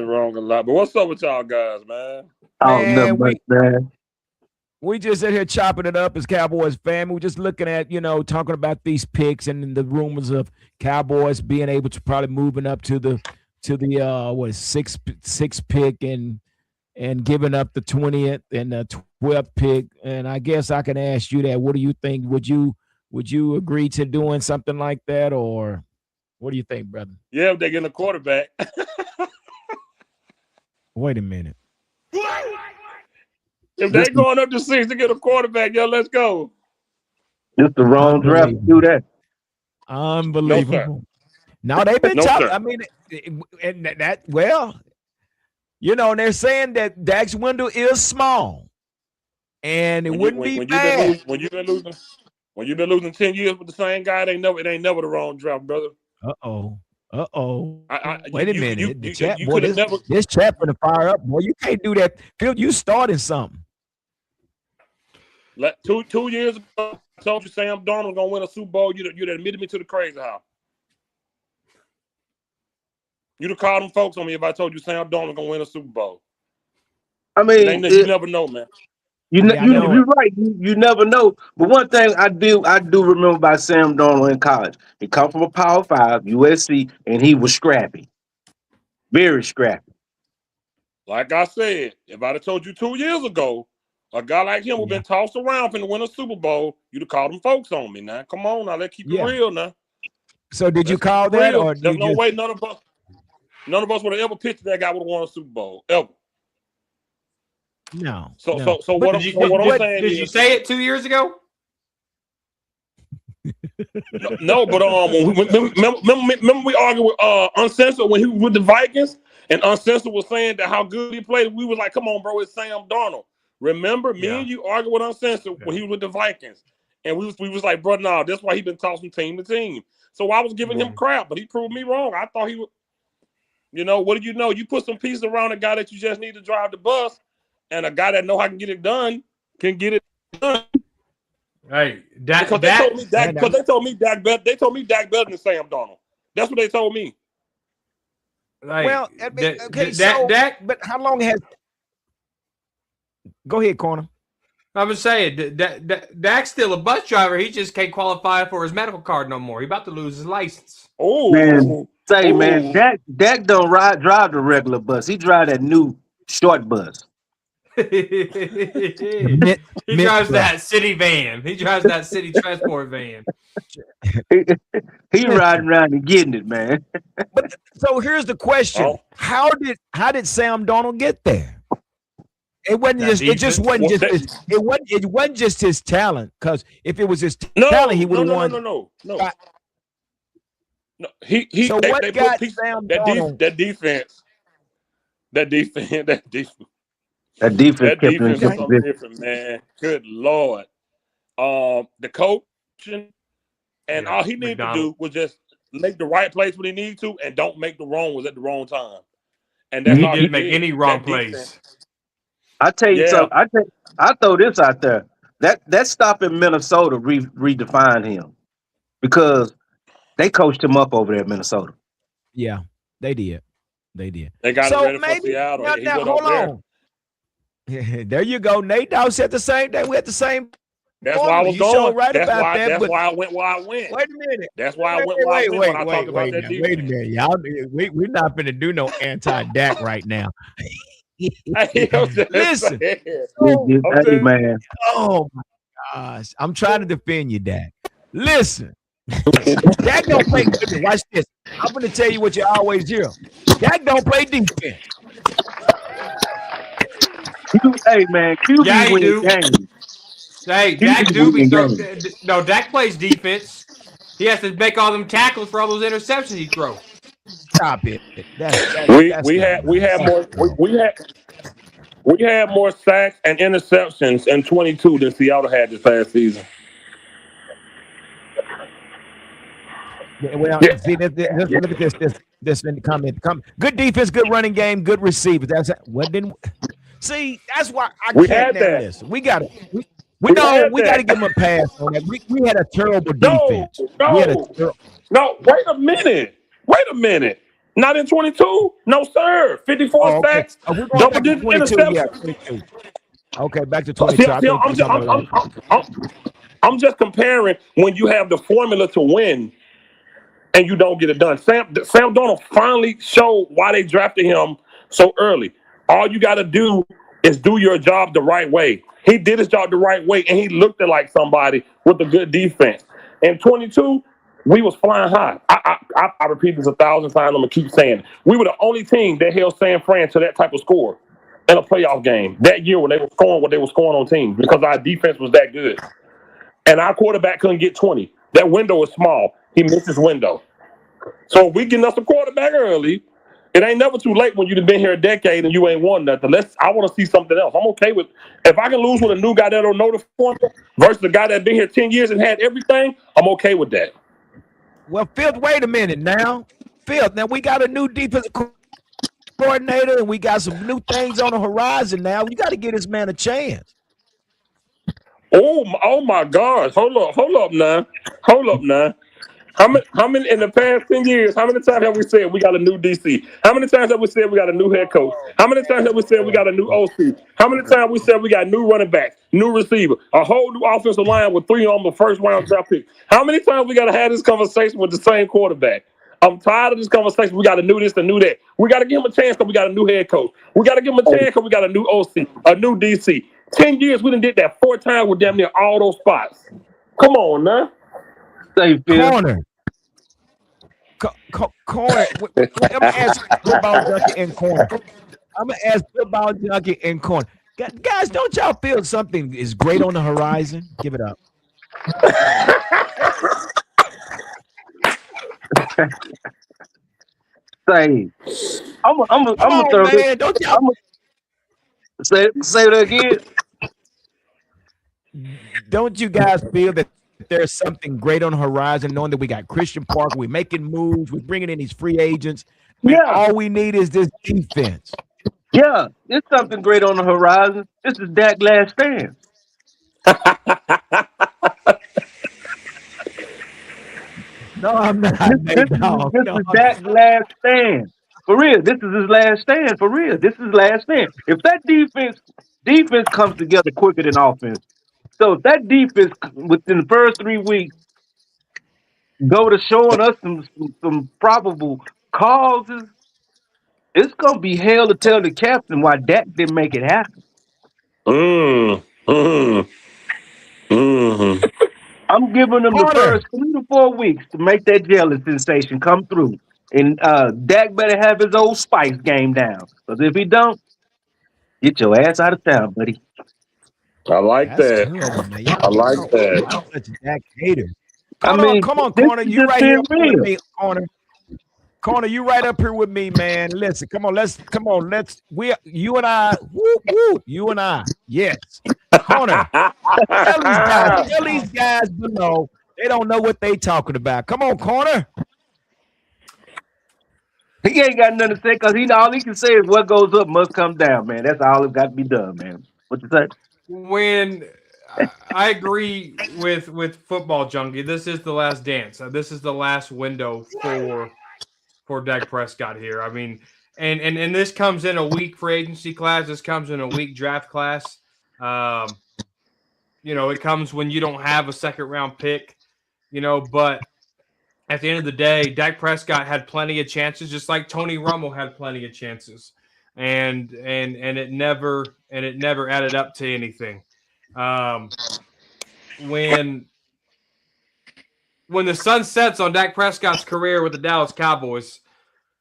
wrong a lot. But what's up with y'all guys, man? Oh, no, man. We just sit here chopping it up as Cowboys fan. We're just looking at, talking about these picks and the rumors of Cowboys being able to probably moving up to the sixth pick and giving up the 20th and the 12th pick. And I guess I can ask you that. What do you think? Would you agree to doing something like that, or what do you think, brother? Yeah, if they're getting a quarterback. Wait a minute. If they're going up to 6 to get a quarterback, yo, let's go. It's the wrong draft to do that. Unbelievable. No, they've been chopping. I mean, and they're saying that Dak's window is small, and it wouldn't be bad. When you've been losing 10 years with the same guy, it ain't never the wrong draft, brother. Wait a minute. This chat for the fire up, boy. You can't do that. Phil, you started something. Like 2 years ago, I told you Sam Darnold was gonna win a Super Bowl. You'd admitted me to the crazy house. You'd have called them folks on me if I told you Sam Darnold was gonna win a Super Bowl. I mean, you never know, man. You're right. You never know. But one thing I do remember about Sam Darnold in college. He come from a Power 5, USC, and he was scrappy. Very scrappy. Like I said, if I'd have told you 2 years ago, a guy like him would have been tossed around to win a Super Bowl, you'd have called them folks on me. Now, come on, now let's keep it real now. So did you call that, or there's no way none of us would have ever pitched that guy would have won a Super Bowl ever. No. So what I'm saying is, did you say it 2 years ago? No, but remember we argued with Uncensored when he was with the Vikings, and Uncensored was saying that how good he played. We was like, come on, bro, it's Sam Darnold. Remember, me and you argued with Uncensored when he was with the Vikings, and we was like, bro, no, that's why he been tossing team to team. So I was giving him crap, but he proved me wrong. I thought he would. What do you know? You put some pieces around a guy that you just need to drive the bus, and a guy that know how to get it done can get it done. Hey, they told me Dak better than Sam Darnold. That's what they told me. Like, well, Dak, but how long has? Go ahead, Corner. I was saying Dak's still a bus driver. He just can't qualify for his medical card no more. He about to lose his license. Oh man, man, Dak don't drive the regular bus. He drive that new short bus. He drives that city van. He drives that city transport van. He riding around and getting it, man. But so here's the question: How did Sam Darnold get there? It wasn't just his talent. Because if it was his talent, he would have won. No. They got Sam Darnold. That defense. That defense is something different, man. Good Lord. The coaching and all he needed to do was just make the right plays when he needed to, and don't make the wrong ones at the wrong time. And that's he didn't make any wrong plays. I tell you something. I throw this out there. That stop in Minnesota redefined him because they coached him up over there in Minnesota. Yeah, they did. They got him ready for Seattle. Now hold on. There you go. Nate Dawg said the same thing. We had the same. That's why I was going. That's why I went where I went. Wait a minute. That's why I went where I went when I talked about that defense. Wait a minute. Y'all, we're not going to do no anti-Dak right now. Listen. Hey, man. Oh my gosh. I'm trying to defend you, Dak. Listen. Dak don't play. Watch this. I'm going to tell you what you always hear. Dak don't play defense. Hey, man. Yeah, QB he win do. games. Hey, Dak do be no. Dak plays defense. He has to make all them tackles for all those interceptions he throw. Stop it. That's we had more sacks and interceptions in 22 than Seattle had this past season. Well, see, look at this in the comment. Good defense, good running game, good receivers. That's what didn't see. That's why I can't now listen. We got to we got to give them a pass on that. We had a terrible defense. No, wait a minute. Not in 22. No, sir. 54 sacks. Double-digit interceptions. Yeah, okay, back to 22. I'm just comparing when you have the formula to win and you don't get it done. Sam Darnold finally showed why they drafted him so early. All you got to do is do your job the right way. He did his job the right way, and he looked like somebody with a good defense. In 22, we was flying high. I repeat this 1,000 times. I'm going to keep saying it. We were the only team that held San Fran to that type of score in a playoff game that year when they were scoring what they were scoring on teams because our defense was that good. And our quarterback couldn't get 20. That window was small. He missed his window. So if we getting us a quarterback early, it ain't never too late when you've been here a decade and you ain't won nothing. I want to see something else. I'm okay with if I can lose with a new guy that don't know the formula versus a guy that been here 10 years and had everything. I'm okay with that. Well, Phil, wait a minute now. Phil, now we got a new defensive coordinator and we got some new things on the horizon now. You got to give this man a chance. Oh my gosh. Hold up now. How many in the past 10 years, how many times have we said we got a new DC? How many times have we said we got a new head coach? How many times have we said we got a new OC? How many times we said we got new running backs, new receiver, a whole new offensive line with 3 on the first round draft pick? How many times we got to have this conversation with the same quarterback? I'm tired of this conversation. We got to do this and do that. We got to give him a chance because we got a new head coach. We got to give him a chance because we got a new OC, a new DC. 10 years, we done did that 4 times with damn near all those spots. Come on, now. Corner. Corner. I'm going to ask Football Junkie in corner. I'm going to ask Football Junkie in corner. Guys, don't y'all feel something is great on the horizon? Give it up. Say, I'm throw man, don't y'all say that again. Don't you guys feel that there's something great on the horizon, knowing that we got Christian Parker, we're making moves, we're bringing in these free agents. Man, all we need is this defense. Yeah, there's something great on the horizon. This is Dak's last stand. No, I'm not. This is Dak's last stand. For real, this is his last stand. For real, this is his last stand. If that defense comes together quicker than offense, so if that defense within the first 3 weeks go to showing us some probable causes, it's gonna be hell to tell the captain why Dak didn't make it happen. I'm giving them the first 3 to 4 weeks to make that jealous sensation come through. And Dak better have his old Spice game down. Because if he don't, get your ass out of town, buddy. I like that. I like that. I'm such a Dak hater. Come on, Corner. You right here with me, Corner. Corner, you right up here with me, man. Listen, you and I, you and I, yes. Corner, tell these guys below, they don't know what they talking about. Come on, Corner. He ain't got nothing to say because all he can say is what goes up must come down, man. That's all it got to be done, man. What you say? When I agree with Football Junkie, this is the last dance. This is the last window for Dak Prescott here. I mean, and this comes in a weak free agency class. This comes in a weak draft class. It comes when you don't have a second round pick, but at the end of the day, Dak Prescott had plenty of chances, just like Tony Romo had plenty of chances. and it never added up to anything. When the sun sets on Dak Prescott's career with the Dallas Cowboys,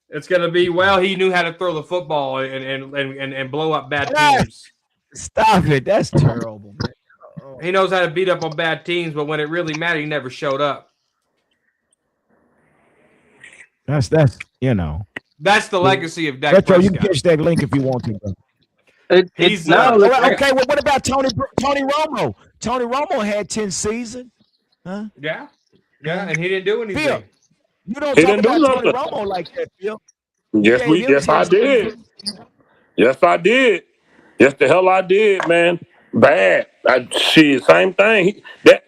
it's going to be, well, he knew how to throw the football and blow up bad teams. Stop it. That's terrible, man. He knows how to beat up on bad teams, but when it really mattered, he never showed up. That's That's the legacy of Dak Prescott. You can catch that link if you want to, bro. He's okay. Well, what about Tony Romo? Tony Romo had 10 seasons, huh? Yeah, and he didn't do anything. Phil, you don't talk about Tony Romo like that, Phil. Yes, I did. Yes, I did. Yes, the hell I did, man. Bad. Same thing. That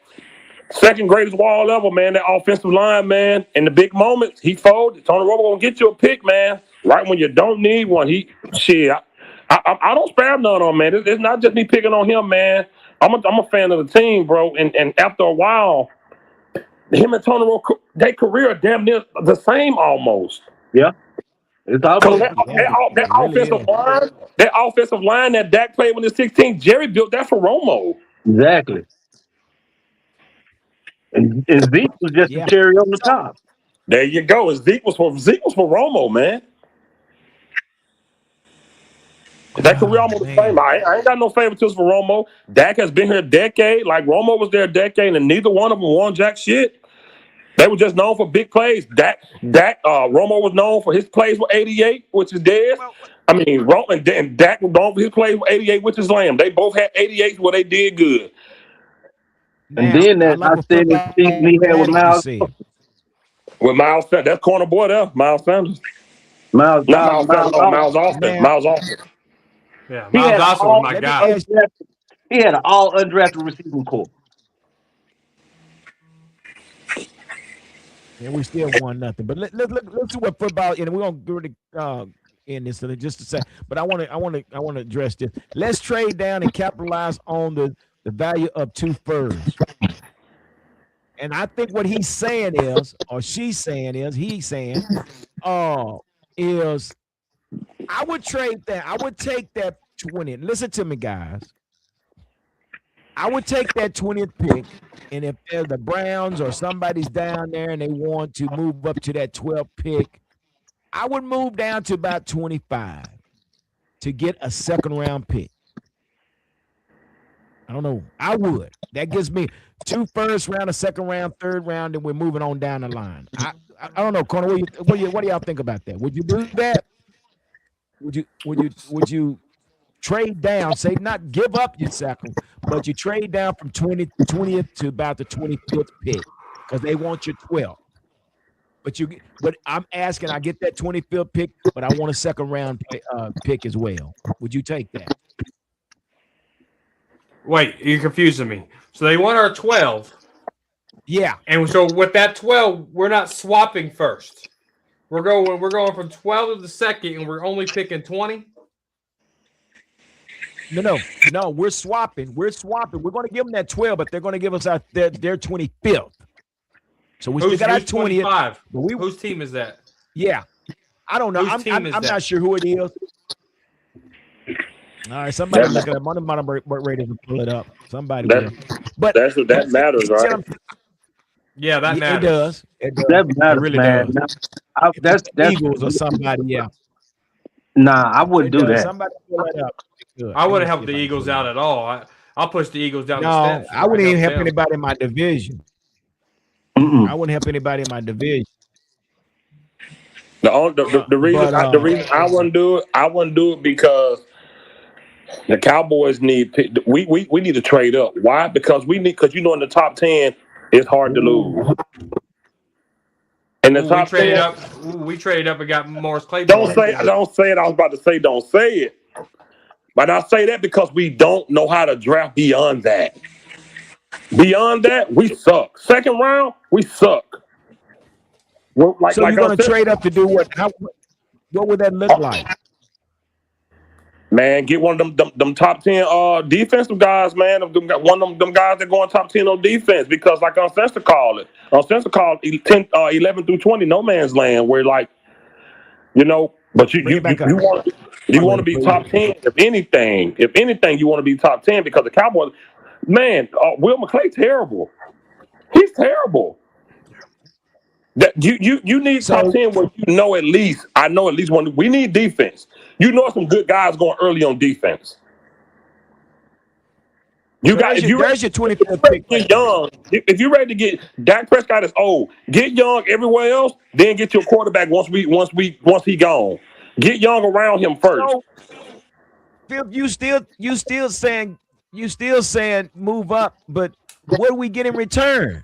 second greatest wall ever, man. That offensive line, man. In the big moments, he folded. Tony Romo gonna get you a pick, man. Right when you don't need one, I don't spare none on, man. It's not just me picking on him, man. I'm a fan of the team, bro. And after a while, him and Tony Romo, their career damn near the same almost. Yeah. It's almost that offensive line that Dak played when he was 16, Jerry built that for Romo. Exactly. And Zeke was just a cherry on the top. There you go. And Zeke was for Romo, man. That career almost the same. I ain't got no favoritism for Romo. Dak has been here a decade. Like Romo was there a decade, and neither one of them won jack shit. They were just known for big plays. Romo was known for his plays with 88, which is dead. I mean, Romo and Dak was known for his plays with 88, which is lame. They both had 88s where they did good. And then that outstanding season he had with Miles. With Miles Sanders, that's corner boy there, Miles Sanders. Miles Austin. Miles Austin. Yeah, Miles Austin was my guy. He had an all undrafted receiving corps. And we still won nothing. But let's see what football. And we're gonna end this in just a second. But I want to address this. Let's trade down and capitalize on the value of 2 firsts. And I think what he's saying is, or she's saying is, he's saying, is I would trade that. I would take that 20. Listen to me, guys. I would take that 20th pick, and if the Browns or somebody's down there and they want to move up to that 12th pick, I would move down to about 25 to get a second-round pick. I don't know. I would. That gives me 2 first round, a second round, third round, and we're moving on down the line. I don't know, Corner. What do y'all think about that? Would you do that? Would you trade down? Say not give up your second, but you trade down from 20th to about the 25th pick because they want your 12th. But I'm asking. I get that 25th pick, but I want a second round pick as well. Would you take that? Wait, you're confusing me. So they want our 12. Yeah. And so with that 12, we're not swapping first. We're going from 12 to the second, and we're only picking 20. No, we're swapping. We're going to give them that 12, but they're going to give us their 25th. So we still got our 20th. Whose team is that? Yeah. I don't know. I'm not sure who it is. All right, somebody look at it. One of my ratings will pull it up. Somebody will. But that matters, right? Yeah, that matters. It does. That matters, it really man. Does. That's Eagles or somebody, yeah. Nah, I wouldn't do that. Somebody pull it up. I wouldn't help the Eagles out at all. I'll push the Eagles down the steps. I wouldn't even help anybody in my division. I wouldn't help anybody in my division. The reason I wouldn't do it because the Cowboys need we need to trade up. Why? Because in the top 10 it's hard to lose. And the top 10, we traded up and got Morris Claiborne. Don't say it. I was about to say don't say it. But I say that because we don't know how to draft beyond that. Beyond that, we suck. Second round, we suck. So you're going to trade up to do what? What would that look like? Man, get one of them top 10 defensive guys, man. One of them guys that go on top 10 on defense because, like Uncensored called it. Uncensored called 11 through 20 no man's land, where But you want to be top 10. If anything, you want to be top 10 because the Cowboys, man, Will McClay terrible. He's terrible. That you need top 10 where you know at least. I know at least one. We need defense. You know some good guys going early on defense. You got if there's your 25th pick. Get young. If you're ready to get Dak Prescott is old. Get young everywhere else, then get your quarterback once he gone. Get young around him first. So, Phil, you still saying move up, but what do we get in return?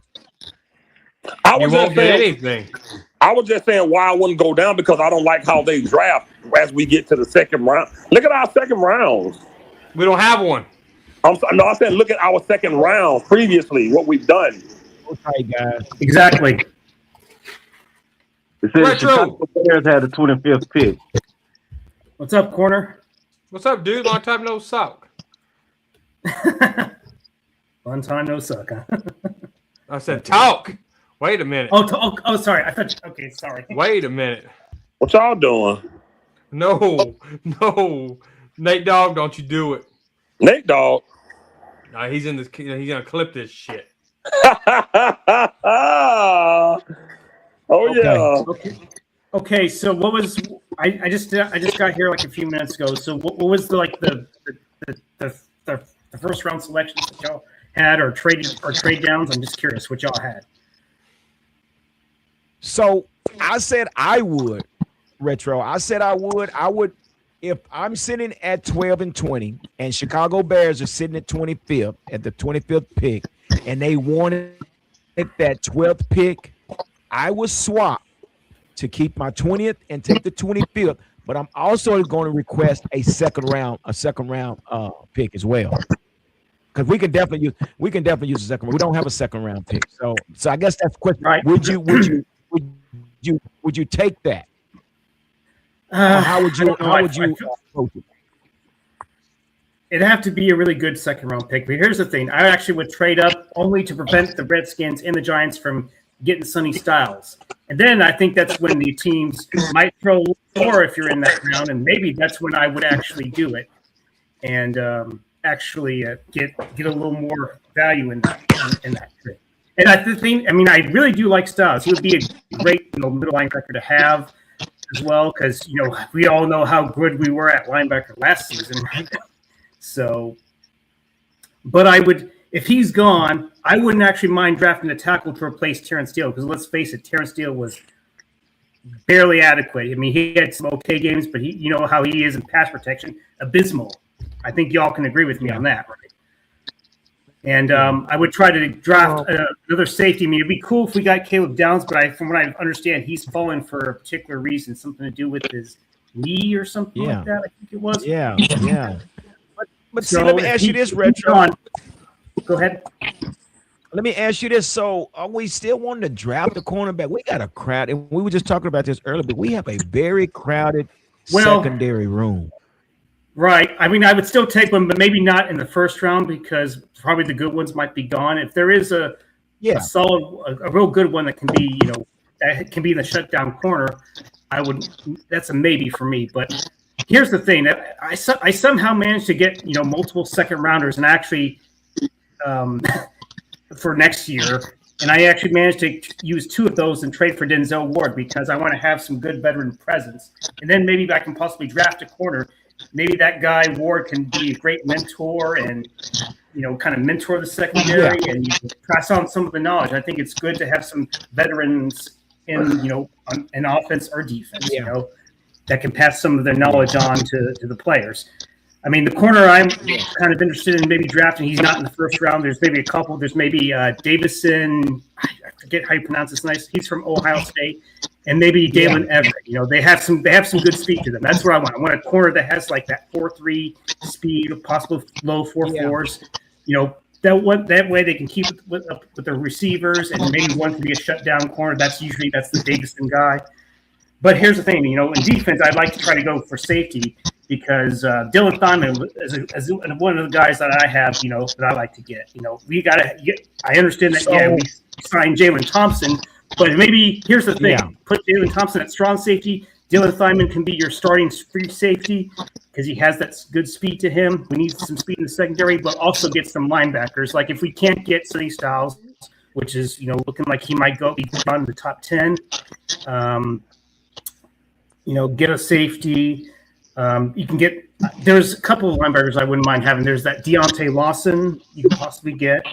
I was just saying why I wouldn't go down because I don't like how they draft as we get to the second round. Look at our second rounds. We don't have one. I said look at our second round previously, what we've done. Okay, guys. Exactly. It says Chicago Bears had the 25th pick. What's up, Corner? What's up, dude? Long time no suck. Long time no suck, huh? I said talk. Wait a minute. Oh, sorry. I thought. Okay, sorry. Wait a minute. What y'all doing? No. Nate Dogg, don't you do it. Nate Dogg. Nah, he's gonna clip this shit. Yeah. Okay. So what was I just got here like a few minutes ago. So what was the first round selections that y'all had or trade downs? I'm just curious what y'all had. So I said I would, Retro. I said I would if I'm sitting at 12 and 20 and Chicago Bears are sitting at 25th at the 25th pick and they wanted that 12th pick, I would swap to keep my 20th and take the 25th, but I'm also going to request a second round pick as well. Because we can definitely use a second. We don't have a second round pick. So I guess that's the question. Right. Would you take that? How would you approach it? It'd have to be a really good second round pick. But here's the thing: I actually would trade up only to prevent the Redskins and the Giants from getting Sonny Styles. And then I think that's when the teams might throw more if you're in that round, and maybe that's when I would actually do it and actually get a little more value in that trade. And I I really do like Styles. He would be a great middle linebacker to have as well, because we all know how good we were at linebacker last season. So, but I would, if he's gone, I wouldn't actually mind drafting a tackle to replace Terrence Steele, because let's face it, Terrence Steele was barely adequate. I mean, he had some okay games, but you know how he is in pass protection, abysmal. I think y'all can agree with me on that, right? And I would try to draft another safety. I mean, it'd be cool if we got Caleb Downs, but from what I understand, he's fallen for a particular reason, something to do with his knee or something like that. I think it was. Yeah. But see, let me ask you this, Retro. Go ahead. Let me ask you this. So, are we still wanting to draft the cornerback? We got a crowd, and we were just talking about this earlier, but we have a very crowded secondary room. Right. I mean, I would still take one, but maybe not in the first round because probably the good ones might be gone. If there is a solid, a real good one that can be, that can be in the shutdown corner, that's a maybe for me. But here's the thing: I somehow managed to get multiple second rounders, and actually for next year, and I actually managed to use 2 of those and trade for Denzel Ward because I want to have some good veteran presence, and then maybe I can possibly draft a corner. Maybe that guy Ward can be a great mentor and kind of mentor the secondary and pass on some of the knowledge. I think it's good to have some veterans in in offense or defense, that can pass some of their knowledge on to the players. I mean, the corner I'm kind of interested in maybe drafting. He's not in the first round. There's maybe a couple. There's maybe Davison. I forget how you pronounce this. Nice. He's from Ohio State, and maybe Dalen Everett. They have some good speed to them. That's what I want. I want a corner that has like that 4.3 speed, possible low 4.4s. That way they can keep it with their receivers, and maybe one can be a shutdown corner. That's the Davison guy. But here's the thing, in defense, I'd like to try to go for safety because Dylan Thonman is one of the guys that I have, that I like to get. We got to get. I understand that, we signed Jalen Thompson, but maybe here's the thing: put Jalen Thompson at strong safety, Dylan Thyman can be your starting free safety because he has that good speed to him. We need some speed in the secondary, but also get some linebackers. Like if we can't get Sonny Styles, which is looking like he might be on the top 10, get a safety. You can get. There's a couple of linebackers I wouldn't mind having. There's that Deontay Lawson you could possibly get,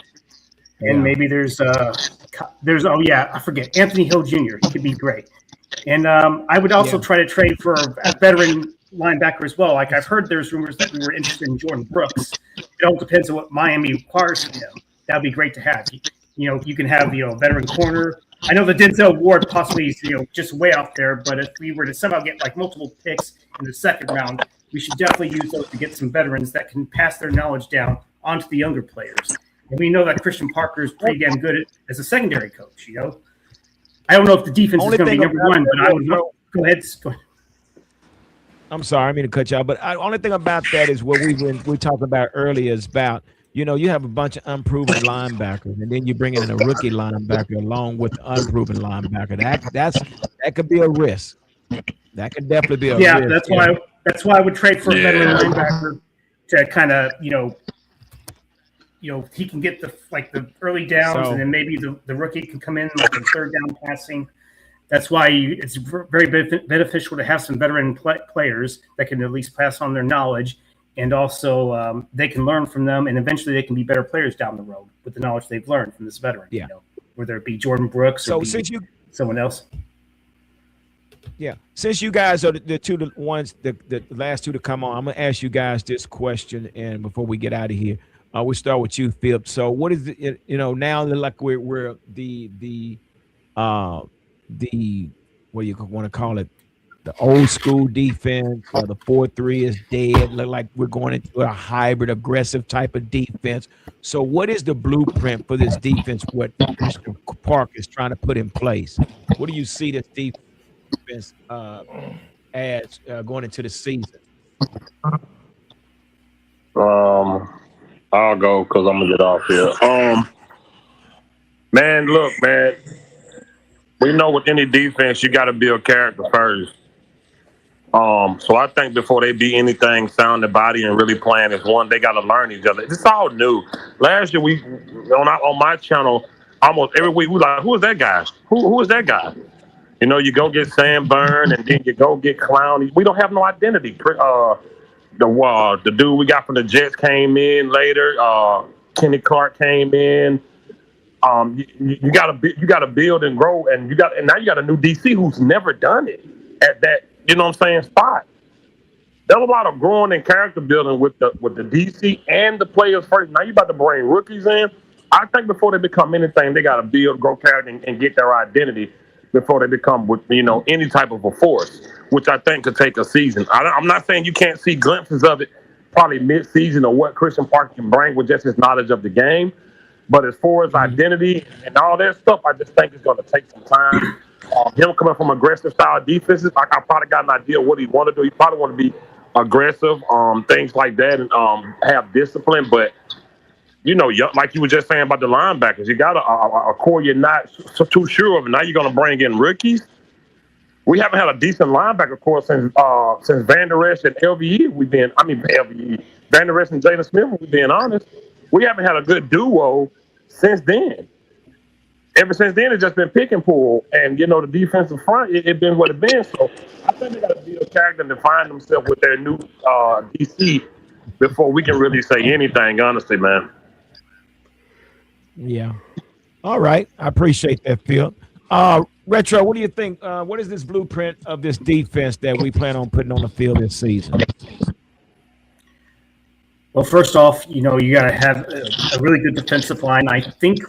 and maybe there's I forget, Anthony Hill Jr. He could be great. And I would also try to trade for a veteran linebacker as well. Like I've heard there's rumors that we were interested in Jordan Brooks. It all depends on what Miami requires from him. That'd be great to have. You can have veteran corner. I know the Denzel Ward possibly is just way out there, but if we were to somehow get like multiple picks in the second round, we should definitely use those to get some veterans that can pass their knowledge down onto the younger players. And we know that Christian Parker is pretty damn good as a secondary coach. I don't know if the defense is going to be number one, but I would go ahead. I'm sorry, I mean to cut you out, but the only thing about that is what we talked about earlier is about you have a bunch of unproven linebackers, and then you bring in a rookie linebacker along with the unproven linebacker. That could be a risk. That could definitely be a risk. Yeah, that's why I would trade for a veteran linebacker to kind of he can get the early downs, and then maybe the rookie can come in like in third down passing. That's why it's very beneficial to have some veteran players that can at least pass on their knowledge, and also they can learn from them, and eventually they can be better players down the road with the knowledge they've learned from this veteran. Yeah. Whether it be Jordan Brooks or someone else. Yeah. Since you guys are the last two to come on, I'm gonna ask you guys this question, and before we get out of here. We start with you, Phil. So, what is it? Now that like we're the what do you want to call it? The old school defense, or the 4-3 is dead. Look like we're going into a hybrid, aggressive type of defense. So, what is the blueprint for this defense? What Christian Park is trying to put in place? What do you see this defense as going into the season? I'll go because I'm gonna get off here. Man, look, man. We know with any defense, you got to build character first. So I think before they be anything sound the body and really playing as one, they got to learn each other. It's all new. Last year, we on my channel, almost every week, we like, who is that guy? Who is that guy? You go get Sam Byrne, and then you go get Clown. We don't have no identity. The dude we got from the Jets came in later. Kenny Clark came in. You gotta build and grow, and now you got a new DC who's never done it at that. Spot. There's a lot of growing and character building with the DC and the players first. Now you about to bring rookies in. I think before they become anything, they gotta build, grow character, and get their identity before they become any type of a force, which I think could take a season. I'm not saying you can't see glimpses of it probably mid-season of what Christian Park can bring with just his knowledge of the game. But as far as identity and all that stuff, I just think it's going to take some time. Him coming from aggressive style defenses, I probably got an idea of what he want to do. He probably want to be aggressive, things like that, and have discipline. But like you were just saying about the linebackers, you got a core you're not too sure of. And now you're going to bring in rookies. We haven't had a decent linebacker core since Van Der Esch and LVE. Van Der Esch and Jaden Smith. We've been honest. We haven't had a good duo since then. Ever since then, it's just been pick and pull, and the defensive front, it been what it been. So I think they got to build character and define themselves with their new DC before we can really say anything. Honestly, man. Yeah. All right. I appreciate that, Phil. Retro, what do you think? What is this blueprint of this defense that we plan on putting on the field this season? Well, first off, you got to have a really good defensive line. I think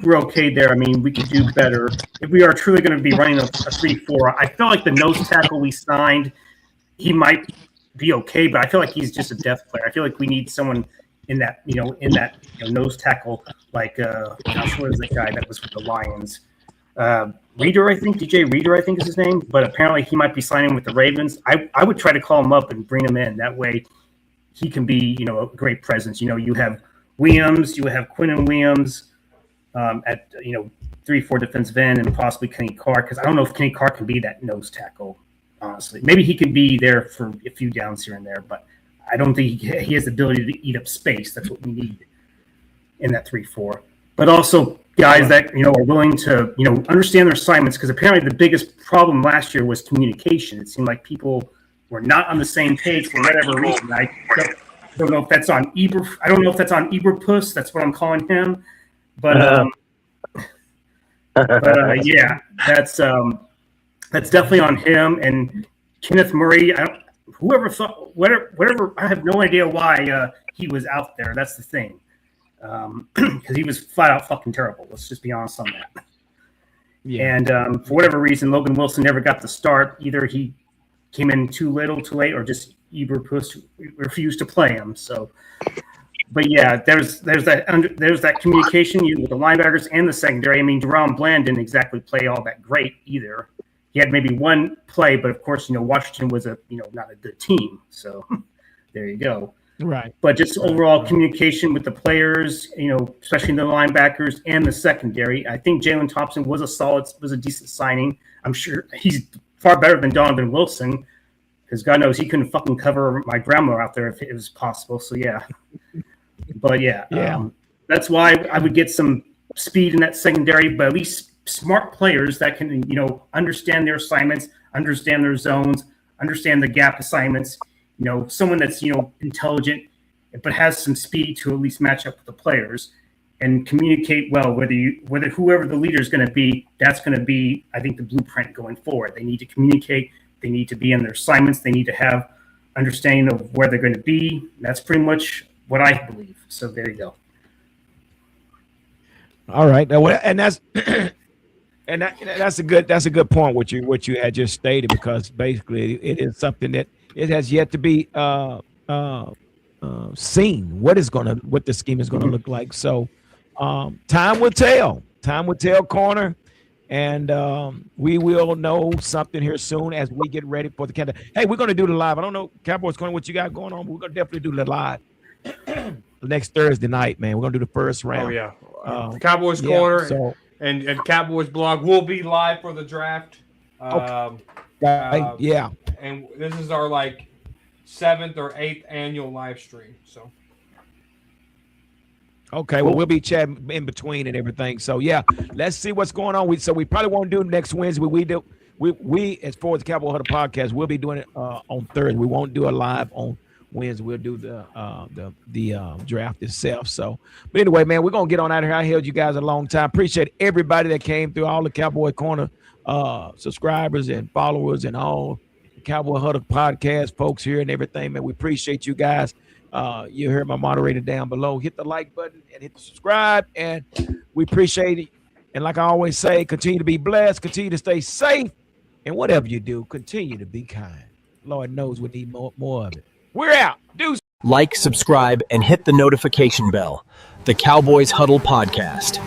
we're okay there. I mean, we could do better. If we are truly going to be running a 3-4, I feel like the nose tackle we signed, he might be okay, but I feel like he's just a depth player. I feel like we need someone in that nose tackle, like gosh, what is that guy that was with the Lions? Reader, I think, DJ Reader, I think is his name, but apparently he might be signing with the Ravens. I would try to call him up and bring him in. That way he can be, a great presence. You have Williams, you have Quinnen Williams at 3-4 defensive end, and possibly Kenny Clark, because I don't know if Kenny Clark can be that nose tackle. honestly. Maybe he could be there for a few downs here and there, but I don't think he has the ability to eat up space. That's what we need in that 3-4. But also guys that, are willing to, understand their assignments, because apparently the biggest problem last year was communication. It seemed like people were not on the same page for whatever reason. I don't know if that's on Eber. I don't know if that's on Eberpuss. That's what I'm calling him. But yeah, that's definitely on him. And Kenneth Murray, whatever. I have no idea why he was out there. That's the thing, because he was flat out fucking terrible. Let's just be honest on that. Yeah. And for whatever reason, Logan Wilson never got the start. Either he came in too little, too late, or just Eberpuss refused to play him. So, but yeah, there's that communication with the linebackers and the secondary. I mean, Deron Bland didn't exactly play all that great either. He had maybe one play, but of course, Washington was not a good team. So there you go. Right. But just overall communication with the players, especially the linebackers and the secondary. I think Jalen Thompson was a decent signing. I'm sure he's far better than Donovan Wilson, because God knows he couldn't fucking cover my grandma out there if it was possible. So yeah. But yeah. That's why I would get some speed in that secondary, but at least smart players that can, understand their assignments, understand their zones, understand the gap assignments. Someone that's, intelligent, but has some speed to at least match up with the players and communicate well. Whether whoever the leader is going to be, that's going to be, I think, the blueprint going forward. They need to communicate. They need to be in their assignments. They need to have understanding of where they're going to be. That's pretty much what I believe. So there you go. All right, and that's that's a good point what you had just stated, because basically it is something that it has yet to be seen what the scheme is gonna look like. So time will tell. Time will tell, corner, and we will know something here soon as we get ready for the countdown. Hey, we're gonna do the live. I don't know, Cowboys corner, what you got going on, but we're gonna definitely do the live next Thursday night, man. We're gonna do the first round. Oh yeah, Cowboys corner. So, and Cowboys blog will be live for the draft. yeah. And this is our 7th or 8th annual live stream. So. Okay, well, we'll be chatting in between and everything. So yeah, let's see what's going on. We probably won't do next Wednesday. We as far as the Cowboy Huddle podcast, we'll be doing it on Thursday. We won't do it live on Wednesday. We'll do the draft itself. So, but anyway, man, we're gonna get on out of here. I held you guys a long time. Appreciate everybody that came through, all the Cowboy Corner subscribers and followers and all the Cowboy Huddle podcast folks here and everything, man. We appreciate you guys. You heard my moderator down below. Hit the like button and hit the subscribe, and we appreciate it. And like I always say, continue to be blessed, continue to stay safe, and whatever you do, continue to be kind. Lord knows we need more of it. We're out. Deuce. Like, subscribe, and hit the notification bell. The Cowboys Huddle Podcast.